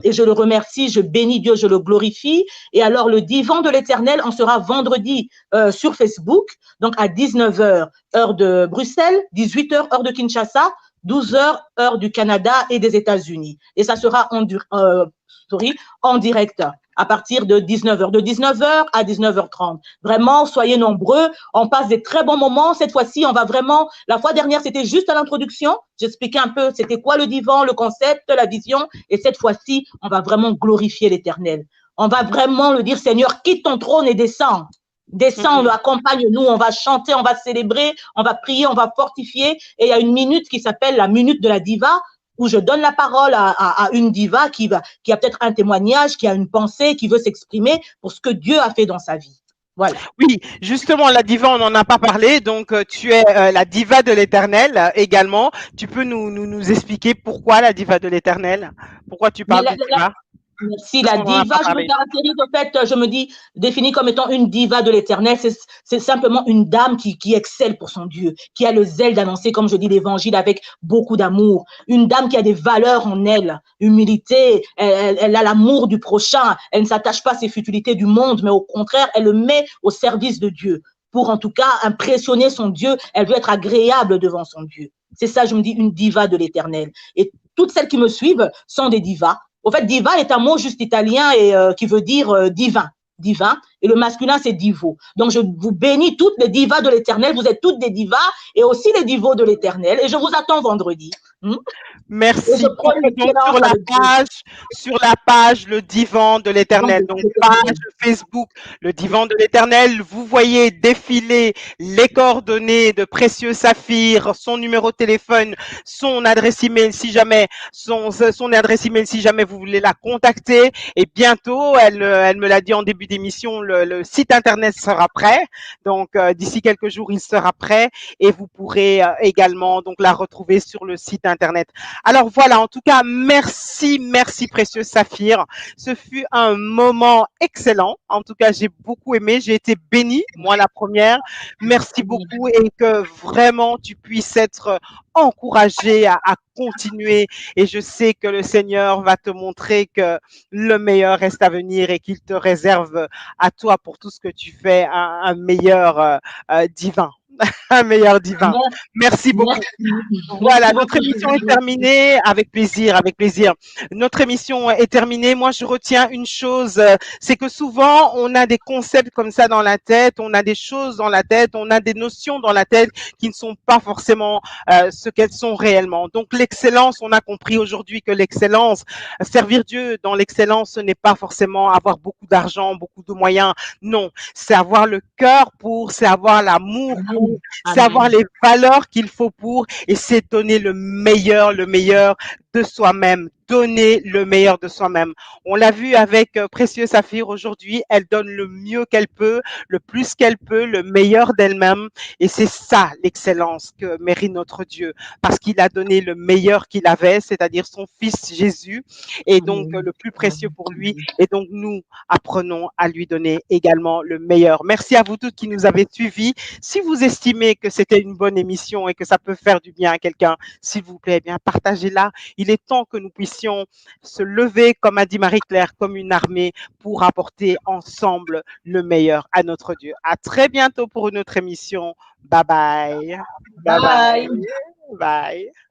Et je le remercie, je bénis Dieu, je le glorifie. Et alors le divan de l'Éternel en sera vendredi sur Facebook, donc à 19h heure de Bruxelles, 18h heure de Kinshasa, 12h heure du Canada et des États-Unis. Et ça sera en direct à partir de 19h, de 19h à 19h30. Vraiment, soyez nombreux. On passe des très bons moments. Cette fois-ci, on va vraiment, la fois dernière, c'était juste à l'introduction. J'expliquais un peu c'était quoi le divan, le concept, la vision. Et cette fois-ci, on va vraiment glorifier l'Éternel. On va vraiment le dire, Seigneur, quitte ton trône et descends. Descends, accompagne-nous, on va chanter, on va célébrer, on va prier, on va fortifier. Et il y a une minute qui s'appelle la minute de la diva, où je donne la parole à une diva qui a peut-être un témoignage, qui a une pensée, qui veut s'exprimer pour ce que Dieu a fait dans sa vie. Voilà. Oui, justement, la diva, on n'en a pas parlé. Donc, tu es la diva de l'Éternel également. Tu peux nous expliquer pourquoi la diva de l'Éternel? Pourquoi tu parles de diva? Merci. La diva, je me caractérise, en fait, je me dis, définie comme étant une diva de l'Éternel, c'est simplement une dame qui excelle pour son Dieu, qui a le zèle d'annoncer, comme je dis, l'Évangile avec beaucoup d'amour. Une dame qui a des valeurs en elle, humilité, elle a l'amour du prochain, elle ne s'attache pas à ses futilités du monde, mais au contraire, elle le met au service de Dieu. Pour en tout cas impressionner son Dieu, elle veut être agréable devant son Dieu. C'est ça, je me dis, une diva de l'Éternel. Et toutes celles qui me suivent sont des divas. Au fait, diva est un mot juste italien et qui veut dire divin. Divin. Et le masculin, c'est divo. Donc, je vous bénis toutes les divas de l'Éternel. Vous êtes toutes des divas et aussi les divos de l'Éternel. Et je vous attends vendredi. Merci. Donc, sur la page, le divan de l'Éternel. Donc, page Facebook, le divan de l'Éternel. Vous voyez défiler les coordonnées de Précieux Saphir, son numéro de téléphone, son adresse email si jamais, son adresse email si jamais vous voulez la contacter. Et bientôt, elle me l'a dit en début d'émission, le site internet sera prêt. Donc, d'ici quelques jours, il sera prêt et vous pourrez également donc la retrouver sur le site internet. Alors voilà, en tout cas, merci Précieux Saphir. Ce fut un moment excellent. En tout cas, j'ai beaucoup aimé, j'ai été bénie, moi la première. Merci beaucoup et que vraiment tu puisses être encouragé à continuer. Et je sais que le Seigneur va te montrer que le meilleur reste à venir et qu'il te réserve à toi pour tout ce que tu fais un meilleur divin. Un meilleur divin. Merci beaucoup. Voilà, notre émission est terminée. Avec plaisir, avec plaisir. Notre émission est terminée. Moi, je retiens une chose, c'est que souvent, on a des concepts comme ça dans la tête, on a des choses dans la tête, on a des notions dans la tête qui ne sont pas forcément ce qu'elles sont réellement. Donc, l'excellence, on a compris aujourd'hui que l'excellence, servir Dieu dans l'excellence, ce n'est pas forcément avoir beaucoup d'argent, beaucoup de moyens. Non, c'est avoir le cœur pour, c'est avoir l'amour pour, c'est avoir les valeurs qu'il faut pour, et c'est donner le meilleur de soi-même, donner le meilleur de soi-même. On l'a vu avec Précieux Saphir aujourd'hui, elle donne le mieux qu'elle peut, le plus qu'elle peut, le meilleur d'elle-même. Et c'est ça l'excellence que mérite notre Dieu, parce qu'il a donné le meilleur qu'il avait, c'est-à-dire son Fils Jésus, et donc le plus précieux pour lui. Et donc nous apprenons à lui donner également le meilleur. Merci à vous toutes qui nous avez suivis. Si vous estimez que c'était une bonne émission et que ça peut faire du bien à quelqu'un, s'il vous plaît, eh bien partagez-la. Il est temps que nous puissions se lever, comme a dit Marie-Claire, comme une armée pour apporter ensemble le meilleur à notre Dieu. À très bientôt pour une autre émission. Bye bye. Bye bye. Bye. Bye.